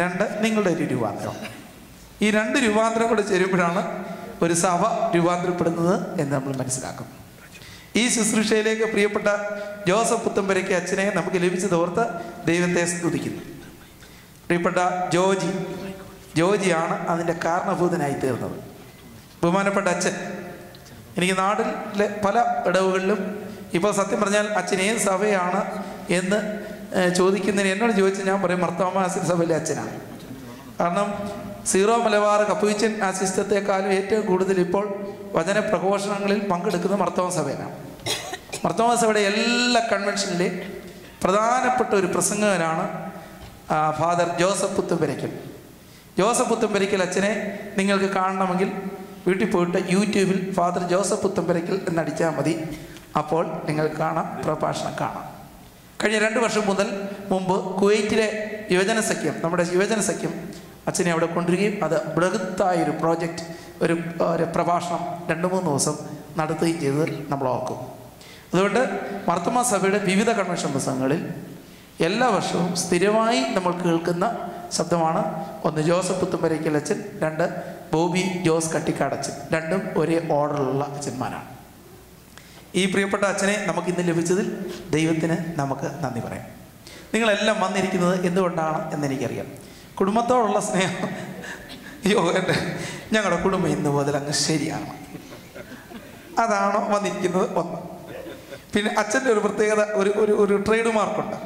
2 നിങ്ങളുടെ ഒരു രൂപാന്തരം. ഈ 2 രൂപാന്തരം കൂടെ ചേരുമ്പോഴാണ് ഒരു സഭ രൂപാന്തരപ്പെടുന്നത് എന്ന് നമ്മൾ മനസ്സിലാക്കും. ഈ ശുശ്രൂഷയിലേക്ക് പ്രിയപ്പെട്ട ജോസഫ് പുത്തമ്പരയ്ക്ക് അച്ഛനെ നമുക്ക് ലഭിച്ചതോർത്ത് ദൈവത്തെ സ്തുതിക്കുന്നു. പ്രിയപ്പെട്ട ജോജിയാണ് അതിൻ്റെ കാരണഭൂതനായി തീർന്നത്. ബഹുമാനപ്പെട്ട അച്ഛൻ എനിക്ക് നാട്ടിലെ പല ഇടവുകളിലും ഇപ്പോൾ സത്യം പറഞ്ഞാൽ അച്ഛൻ ഏത് സഭയാണ് എന്ന് ചോദിക്കുന്നതിന് എന്നോട് ചോദിച്ച് ഞാൻ പറയും മർത്തോമാ സഭയിലെ അച്ഛനാണ്. കാരണം സീറോ മലബാർ കപ്പുച്ചൻ സിസ്റ്റത്തെക്കാളും ഏറ്റവും കൂടുതൽ ഇപ്പോൾ വചന പ്രഘോഷണങ്ങളിൽ പങ്കെടുക്കുന്ന മർത്തോമ സഭയിലാണ്. മർത്തോമ സഭയുടെ എല്ലാ കൺവെൻഷനിലെയും പ്രധാനപ്പെട്ട ഒരു പ്രസംഗകനാണ് father Joseph Puthamparackal. Joseph Puthamparackal അച്ഛനെ നിങ്ങൾക്ക് കാണണമെങ്കിൽ വീട്ടിൽ പോയിട്ട് യൂട്യൂബിൽ ഫാദർ ജോസഫ് പുത്തമ്പരയ്ക്കൽ എന്നടിച്ചാൽ മതി. അപ്പോൾ നിങ്ങൾക്ക് കാണാം, പ്രഭാഷണം കാണാം. കഴിഞ്ഞ 2 വർഷം മുമ്പ് കുവൈറ്റിലെ യുവജന സഖ്യം, നമ്മുടെ യുവജന സഖ്യം അച്ഛനെ അവിടെ കൊണ്ടുവരികയും അത് ബൃഹത്തായൊരു പ്രോജക്റ്റ്, ഒരു പ്രഭാഷണം 2-3 ദിവസം നടത്തുകയും ചെയ്തത് നമ്മൾ ഓർക്കും. അതുകൊണ്ട് മർത്തോമാ സഭയുടെ വിവിധ കൺവെൻഷൻ പുസ്തകങ്ങളിൽ എല്ലാ വർഷവും സ്ഥിരമായി നമ്മൾ കേൾക്കുന്ന ശബ്ദമാണ് 1 ജോസഫ് പുത്തമ്പരയ്ക്കൽ അച്ഛൻ, 2 ബോബി ജോസ് കട്ടിക്കാടച്ഛൻ. 2ഉം ഒരേ ഓർഡറിലുള്ള അച്ഛന്മാരാണ്. ഈ പ്രിയപ്പെട്ട അച്ഛനെ നമുക്ക് ഇന്ന് ലഭിച്ചതിൽ ദൈവത്തിന് നമുക്ക് നന്ദി പറയാം. നിങ്ങളെല്ലാം വന്നിരിക്കുന്നത് എന്തുകൊണ്ടാണ് എന്നെനിക്കറിയാം. കുടുംബത്തോടുള്ള സ്നേഹം. ഞങ്ങളുടെ കുടുംബം ഇന്ന് മുതൽ അങ്ങ് ശരിയാണ്, അതാണോ വന്നിരിക്കുന്നത് ഒന്ന്. പിന്നെ അച്ഛൻ്റെ ഒരു പ്രത്യേകത, ഒരു ട്രേഡ് മാർക്കുണ്ട്.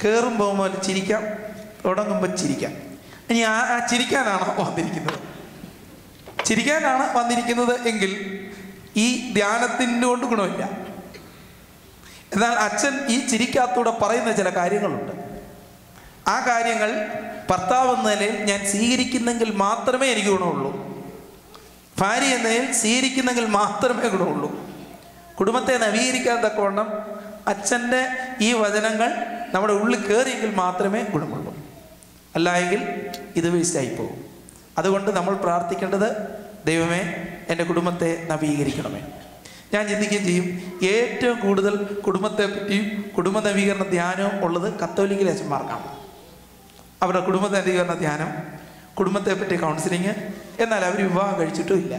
കയറുമ്പോൾ മുതൽ ചിരിക്കാം, തുടങ്ങുമ്പോൾ ചിരിക്കാം. ഇനി ആ ചിരിക്കാനാണോ വന്നിരിക്കുന്നത്? ചിരിക്കാനാണ് വന്നിരിക്കുന്നത് എങ്കിൽ ഈ ധ്യാനത്തിൻ്റെ കൊണ്ട് ഗുണമില്ല. എന്നാൽ അച്ഛൻ ഈ ചിരിക്കകത്തൂടെ പറയുന്ന ചില കാര്യങ്ങളുണ്ട്. ആ കാര്യങ്ങൾ ഭർത്താവ് എന്ന നിലയിൽ ഞാൻ സ്വീകരിക്കുന്നെങ്കിൽ മാത്രമേ എനിക്ക് ഗുണമുള്ളൂ. ഭാര്യ എന്ന നിലയിൽ സ്വീകരിക്കുന്നെങ്കിൽ മാത്രമേ ഗുണമുള്ളൂ. കുടുംബത്തെ നവീകരിക്കാൻ തക്കവണ്ണം അച്ഛൻ്റെ ഈ വചനങ്ങൾ നമ്മുടെ ഉള്ളിൽ കയറിയെങ്കിൽ മാത്രമേ ഗുണമുള്ളൂ. അല്ല എങ്കിൽ ഇത് വേസ്റ്റായി പോകും. അതുകൊണ്ട് നമ്മൾ പ്രാർത്ഥിക്കേണ്ടത്, ദൈവമേ എൻ്റെ കുടുംബത്തെ നവീകരിക്കണമേ. ഞാൻ ചിന്തിക്കുകയും ചെയ്യും, ഏറ്റവും കൂടുതൽ കുടുംബത്തെ പറ്റിയും കുടുംബ നവീകരണ ധ്യാനവും ഉള്ളത് കത്തോലിക്കലെ അച്ഛന്മാർക്കാണ്. അവരുടെ കുടുംബ നവീകരണ ധ്യാനം, കുടുംബത്തെ പറ്റി കൗൺസിലിങ്. എന്നാൽ അവർ വിവാഹം കഴിച്ചിട്ടും ഇല്ല.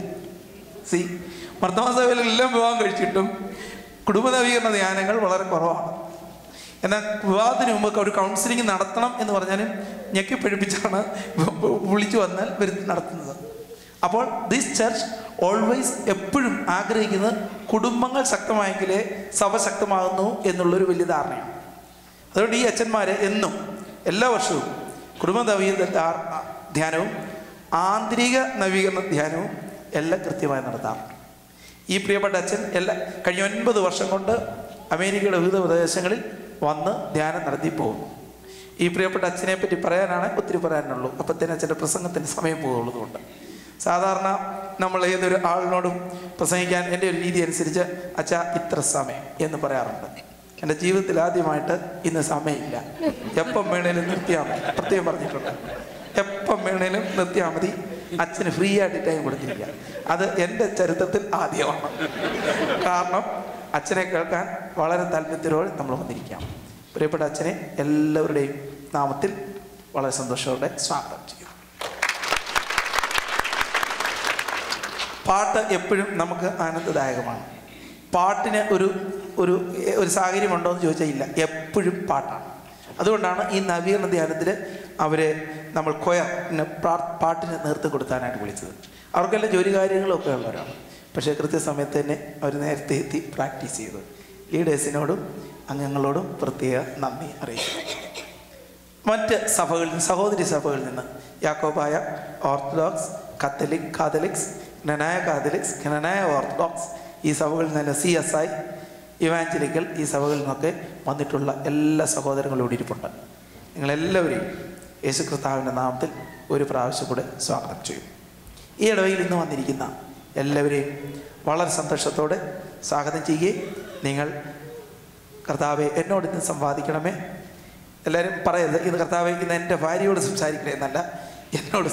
മർത്തോമാ സഭയിലെല്ലാം വിവാഹം കഴിച്ചിട്ടും കുടുംബ നവീകരണ ധ്യാനങ്ങൾ വളരെ കുറവാണ്. എന്നാൽ വിവാഹത്തിന് മുമ്പ് ഒരു കൗൺസിലിംഗ് നടത്തണം എന്ന് പറഞ്ഞാലും ഞെക്കിപ്പഴിപ്പിച്ചാണ് വിളിച്ചു വന്നാൽ നടത്തുന്നത്. അപ്പോൾ ദിസ് ചർച്ച് ഓൾവേസ് എപ്പോഴും ആഗ്രഹിക്കുന്നത് കുടുംബങ്ങൾ ശക്തമായെങ്കിലേ സഭ ശക്തമാകുന്നു എന്നുള്ളൊരു വലിയ ധാരണയാണ്. അതുകൊണ്ട് ഈ അച്ഛന്മാരെ എന്നും എല്ലാ വർഷവും കുടുംബ നവീകരണ ധ്യാനവും ആന്തരിക നവീകരണ ധ്യാനവും എല്ലാം കൃത്യമായി നടത്താറുണ്ട്. ഈ പ്രിയപ്പെട്ട അച്ഛൻ കഴിഞ്ഞ 9 വർഷം കൊണ്ട് അമേരിക്കയുടെ വിവിധ പ്രദേശങ്ങളിൽ വന്ന് ധ്യാനം നടത്തി പോകുന്നു. ഈ പ്രിയപ്പെട്ട അച്ഛനെ പറ്റി പറയാനാണ് ഒത്തിരി പറയാനുള്ളൂ. അപ്പത്തേനും അച്ഛൻ്റെ പ്രസംഗത്തിന് സമയം പോകുള്ളതുകൊണ്ട് സാധാരണ നമ്മൾ ഏതൊരു ആളിനോടും പ്രസംഗിക്കാൻ എൻ്റെ ഒരു രീതി അനുസരിച്ച് അച്ഛാ ഇത്ര സമയം എന്ന് പറയാറുണ്ട്. എൻ്റെ ജീവിതത്തിൽ ആദ്യമായിട്ട് ഇന്ന് സമയമില്ല, എപ്പം വേണേലും നിർത്തിയാൽ മതി, പ്രത്യേകം പറഞ്ഞിട്ടുണ്ട്. എപ്പം വേണേലും നിർത്തിയാൽ മതി, അച്ഛന് ഫ്രീ ആയിട്ട് ടൈം കൊടുത്തിരിക്കുക. അത് എൻ്റെ ചരിത്രത്തിൽ ആദ്യമാണ്. കാരണം അച്ഛനെ കേൾക്കാൻ വളരെ താല്പര്യത്തോടെ നമ്മൾ വന്നിരിക്കാം. പ്രിയപ്പെട്ട അച്ഛനെ എല്ലാവരുടെയും നാമത്തിൽ വളരെ സന്തോഷത്തോടെ സ്വാഗതം ചെയ്യും. പാട്ട് എപ്പോഴും നമുക്ക് ആനന്ദദായകമാണ്. പാട്ടിന് ഒരു സാഹചര്യമുണ്ടോ എന്ന് ചോദിച്ചാൽ ഇല്ല, എപ്പോഴും പാട്ടാണ്. അതുകൊണ്ടാണ് ഈ നവീകരണ ധ്യാനത്തിൽ അവരെ നമ്മൾ പാട്ടിന് നേതൃത്വം കൊടുക്കാനായിട്ട് വിളിച്ചത്. അവർക്കെല്ലാം ജോലി കാര്യങ്ങളൊക്കെ ഉള്ളവരാണ്. പക്ഷേ കൃത്യസമയത്ത് തന്നെ അവർ നേരത്തെ എത്തി പ്രാക്ടീസ് ചെയ്തു. ലീഡേഴ്സിനോടും അംഗങ്ങളോടും പ്രത്യേക നന്ദി അറിയിക്കുന്നു. മറ്റ് സഭകളിൽ സഹോദരി സഭകളിൽ നിന്ന് യാക്കോബായ, ഓർത്തഡോക്സ്, കാത്തലിക്സ്, ജ്ഞനായ ഓർത്തഡോക്സ്, ഈ സഭകളിൽ നിന്ന് CSI, ഇവാഞ്ചലിക്കൽ, ഈ സഭകളിൽ നിന്നൊക്കെ വന്നിട്ടുള്ള എല്ലാ സഹോദരങ്ങളും ഇവിടെ ഇരിപ്പുണ്ട്. നിങ്ങളെല്ലാവരെയും യേശു കർത്താവിൻ്റെ നാമത്തിൽ ഒരു പ്രാവശ്യം കൂടെ സ്വാഗതം ചെയ്യും. ഈ ഇടവയിൽ ഇന്ന് വന്നിരിക്കുന്ന എല്ലാവരെയും വളരെ സന്തോഷത്തോടെ സ്വാഗതം ചെയ്യുകയും, നിങ്ങൾ കർത്താവെ എന്നോട് ഇന്ന് സംവാദിക്കണമേ. എല്ലാവരും പറയരുത് ഇന്ന് കർത്താവെ ഇന്ന് എൻ്റെ ഭാര്യയോട് സംസാരിക്കണേ എന്നല്ല, എന്നോട്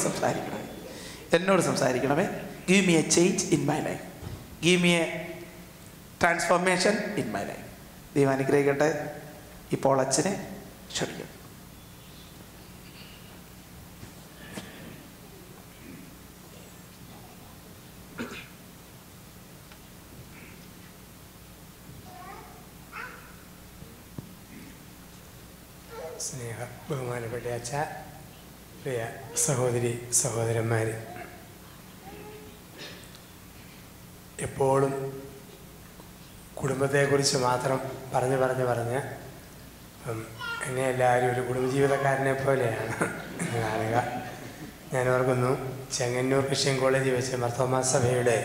സംസാരിക്കണമേ. Give me a change in my life, give me a transformation in my life. ദൈവം അനുഗ്രഹിക്കട്ടെ. ഇപ്പോൾ അച്ഛനെ ക്ഷണിക്കും. സ്നേഹ ബഹുമാനപ്പെട്ട അച്ഛ, പ്രിയ സഹോദരി സഹോദരന്മാർ, എപ്പോഴും കുടുംബത്തെക്കുറിച്ച് മാത്രം പറഞ്ഞ് എന്നെ എല്ലാവരും ഒരു കുടുംബജീവിതക്കാരനെ പോലെയാണ് എന്ന് കാണുക. ഞാൻ ഓർക്കുന്നു, ചെങ്ങന്നൂർ ക്രിസ്ത്യൻ കോളേജിൽ വെച്ച് മർത്തോമാ സഭയുടെ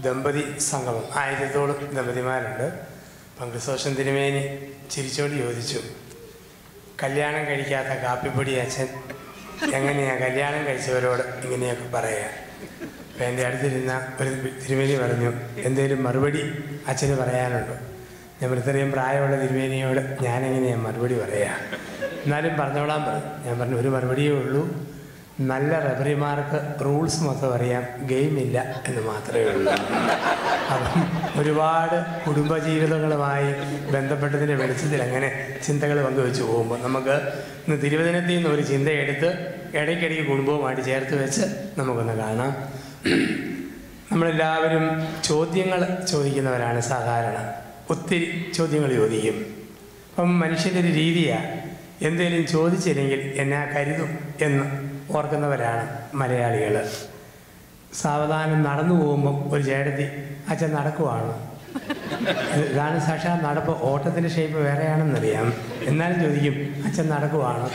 ദമ്പതി സംഗമം, 1000-ഓളം ദമ്പതിമാരുണ്ട്. ക്രിസോസ്റ്റം തിരുമേനി ചിരിച്ചോട് ചോദിച്ചു, കല്യാണം കഴിക്കാത്ത കാപ്പിപ്പൊടി അച്ഛൻ എങ്ങനെയാണ് കല്യാണം കഴിച്ചവരോട് ഇങ്ങനെയൊക്കെ പറയുക? അപ്പം എൻ്റെ അടുത്തിരുന്ന ഒരു തിരുമേനി പറഞ്ഞു, എന്തേലും മറുപടി അച്ഛന് പറയാനുണ്ടോ? ഞാൻ ഇത്രയും പ്രായമുള്ള തിരുമേനിയോട് ഞാനെങ്ങനെയാണ് മറുപടി പറയുക? എന്നാലും പറഞ്ഞോളാൻ പറഞ്ഞു. ഞാൻ പറഞ്ഞു, ഒരു മറുപടിയേ ഉള്ളൂ, നല്ല റെഫറിമാർക്ക് റൂൾസ് മൊത്തം അറിയാം, ഗെയിമില്ല എന്ന് മാത്രമേ ഉള്ളൂ. അപ്പം ഒരുപാട് കുടുംബജീവിതങ്ങളുമായി ബന്ധപ്പെട്ടതിൻ്റെ വെളിച്ചത്തിൽ അങ്ങനെ ചിന്തകൾ പങ്കുവെച്ച് പോകുമ്പോൾ നമുക്ക് ഇന്ന് തിരുവചനത്തിൽ നിന്ന് ഒരു ചിന്തയെടുത്ത് ഇടയ്ക്കിടയ്ക്ക് കുടുംബവുമായിട്ട് ചേർത്ത് വെച്ച് നമുക്കൊന്ന് കാണാം. നമ്മളെല്ലാവരും ചോദ്യങ്ങൾ ചോദിക്കുന്നവരാണ് സാധാരണ. ഒത്തിരി ചോദ്യങ്ങൾ ചോദിക്കും. അപ്പം മനുഷ്യൻ്റെ ഒരു രീതിയാണ്, എന്തെങ്കിലും ചോദിച്ചില്ലെങ്കിൽ എന്നാ കരുതും എന്ന് ഓർക്കുന്നവരാണ് മലയാളികൾ. സാവധാനം നടന്നു പോകുമ്പം ഒരു ചേട്ടത്തി, അച്ഛൻ നടക്കുവാണ്. ഇതാണ് സാക്ഷാൽ നടപ്പ്. ഓട്ടത്തിൻ്റെ ഷേപ്പ് വേറെയാണെന്നറിയാം, എന്നാലും ചോദിക്കും അച്ഛൻ നടക്കുവാണ്.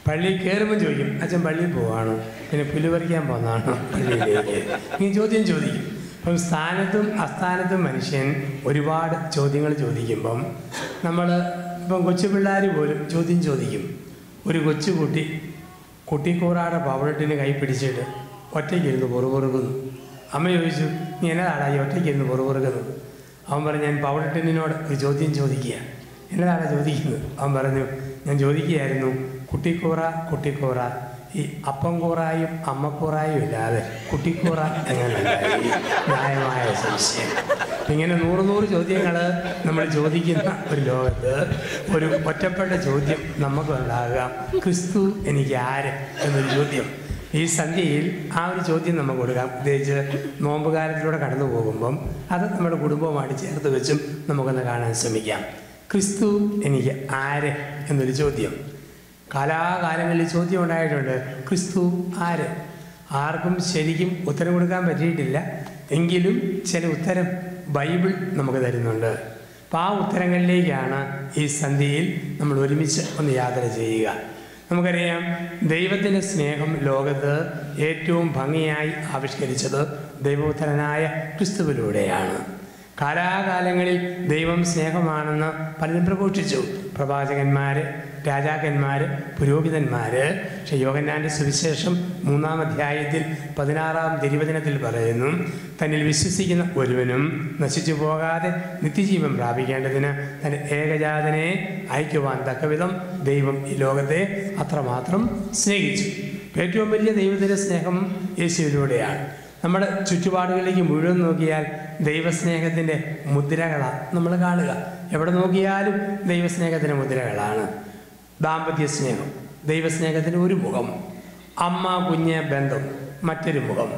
പള്ളിയിൽ കയറുമ്പോൾ ചോദിക്കും അച്ഛൻ പള്ളിയിൽ പോവാണ്, പിന്നെ പുല്ല് പറിക്കാൻ പോകുന്നതാണ് പള്ളിയിലേക്ക്. ഈ ചോദ്യം ചോദിക്കും. അപ്പം സ്ഥാനത്തും അസ്ഥാനത്തും മനുഷ്യൻ ഒരുപാട് ചോദ്യങ്ങൾ ചോദിക്കുമ്പം ഇപ്പം കൊച്ചു പിള്ളേർ പോലും ചോദ്യം ചോദിക്കും. ഒരു കൊച്ചുകുട്ടി കുട്ടിക്കൂറാടെ പവഴട്ടിന് കൈ പിടിച്ചിട്ട് ഒറ്റയ്ക്കിരുന്ന് പൊറുപൊറുക്കുന്നു. അമ്മ ചോദിച്ചു, നീ എന്നതാടാ ഈ ഒറ്റയ്ക്കിരുന്ന് പൊറുപൊറുക്കുന്നത്? അവൻ പറഞ്ഞു, ഞാൻ പവഴട്ടിനോട് ഒരു ചോദ്യം ചോദിക്കുക. എന്നതാടാ ചോദിക്കുന്നത്? അവൻ പറഞ്ഞു, ഞാൻ ചോദിക്കുകയായിരുന്നു, കുട്ടിക്കൂറ ഈ അപ്പം കൂറായും അമ്മക്കൂറായും ഇല്ലാതെ കുട്ടിക്കൂറ എങ്ങനെയുണ്ടായി? ന്യായമായ സംശയം. ഇങ്ങനെ 100 ചോദ്യങ്ങൾ നമ്മൾ ചോദിക്കുന്ന ഒരു ലോകത്ത് ഒരു ഒറ്റപ്പെട്ട ചോദ്യം നമുക്കുണ്ടാകാം, ക്രിസ്തു എനിക്ക് ആര് എന്നൊരു ചോദ്യം. ഈ സന്ധ്യയിൽ ആ ഒരു ചോദ്യം നമുക്ക് കൊടുക്കാം. പ്രത്യേകിച്ച് നോമ്പുകാലത്തിലൂടെ കടന്നു പോകുമ്പം അത് നമ്മുടെ കുടുംബവുമായിട്ട് ചേർത്ത് വെച്ചും നമുക്കൊന്ന് കാണാൻ ശ്രമിക്കാം. ക്രിസ്തു എനിക്ക് ആര് എന്നൊരു ചോദ്യം. കാലാകാലങ്ങളിൽ ചോദ്യം ഉണ്ടായിട്ടുണ്ട്, ക്രിസ്തു ആര്? ആർക്കും ശരിക്കും ഉത്തരം കൊടുക്കാൻ പറ്റിയിട്ടില്ല. എങ്കിലും ചില ഉത്തരം ബൈബിൾ നമുക്ക് തരുന്നുണ്ട്. അപ്പോൾ ആ ഉത്തരങ്ങളിലേക്കാണ് ഈ സന്ധ്യയിൽ നമ്മൾ ഒരുമിച്ച് ഒന്ന് യാത്ര ചെയ്യുക. നമുക്കറിയാം, ദൈവത്തിൻ്റെ സ്നേഹം ലോകത്ത് ഏറ്റവും ഭംഗിയായി ആവിഷ്കരിച്ചത് ദൈവപുത്രനായ ക്രിസ്തുവിലൂടെയാണ്. കാലാകാലങ്ങളിൽ ദൈവം സ്നേഹമാണെന്ന് പലരും പ്രഘോഷിച്ചു. പ്രവാചകന്മാർ, രാജാക്കന്മാർ, പുരോഹിതന്മാർ. പക്ഷെ യോഹന്നാൻ്റെ സുവിശേഷം 3-ാം അധ്യായത്തിൽ 16-ാം തിരുവചനത്തിൽ പറയുന്നു, തന്നിൽ വിശ്വസിക്കുന്ന ഒരുവനും നശിച്ചു പോകാതെ നിത്യജീവൻ പ്രാപിക്കേണ്ടതിന് തൻ്റെ ഏകജാതനെ അയക്കുവാൻ തക്കവിധം ദൈവം ഈ ലോകത്തെ അത്രമാത്രം സ്നേഹിച്ചു. ഏറ്റവും വലിയ ദൈവത്തിൻ്റെ സ്നേഹം യേശുവിലൂടെയാണ്. നമ്മുടെ ചുറ്റുപാടുകളിലേക്ക് മുഴുവൻ നോക്കിയാൽ ദൈവസ്നേഹത്തിൻ്റെ മുദ്രകളാണ് നമ്മൾ കാണുക. എവിടെ നോക്കിയാലും ദൈവസ്നേഹത്തിൻ്റെ മുദ്രകളാണ്. ദാമ്പത്യ സ്നേഹം, ദൈവസ്നേഹത്തിൻ്റെ ഒരു മുഖം. അമ്മ കുഞ്ഞ് ബന്ധം, മറ്റൊരു മുഖം.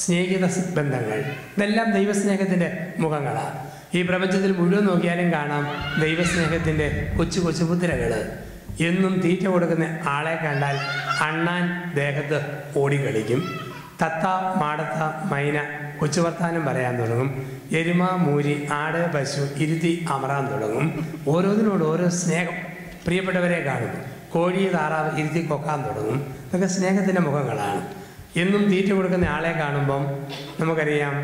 സ്നേഹിത ബന്ധങ്ങൾ, ഇതെല്ലാം ദൈവസ്നേഹത്തിൻ്റെ മുഖങ്ങളാണ്. ഈ പ്രപഞ്ചത്തിൽ മുഴുവൻ നോക്കിയാലും കാണാം ദൈവസ്നേഹത്തിൻ്റെ കൊച്ചു കൊച്ചു മുദ്രകൾ. എന്നും തീറ്റ കൊടുക്കുന്ന ആളെ കണ്ടാൽ അണ്ണാൻ ദേഹത്ത് ഓടിക്കളിക്കും. തത്ത, മാടത്ത, മൈന കൊച്ചു വർത്താനം പറയാൻ തുടങ്ങും. എരുമ, മൂരി, ആട്, പശു ഇരുത്തി അമറാൻ തുടങ്ങും. ഓരോന്നിനോട് ഓരോ സ്നേഹം. പ്രിയപ്പെട്ടവരെ കാണും. കോഴി, താറാവ് ഇരുത്തി കൊക്കാൻ തുടങ്ങും. ഇതൊക്കെ സ്നേഹത്തിൻ്റെ മുഖങ്ങളാണ്. എന്നും തീറ്റ കൊടുക്കുന്ന ആളെ കാണുമ്പം നമുക്കറിയാം,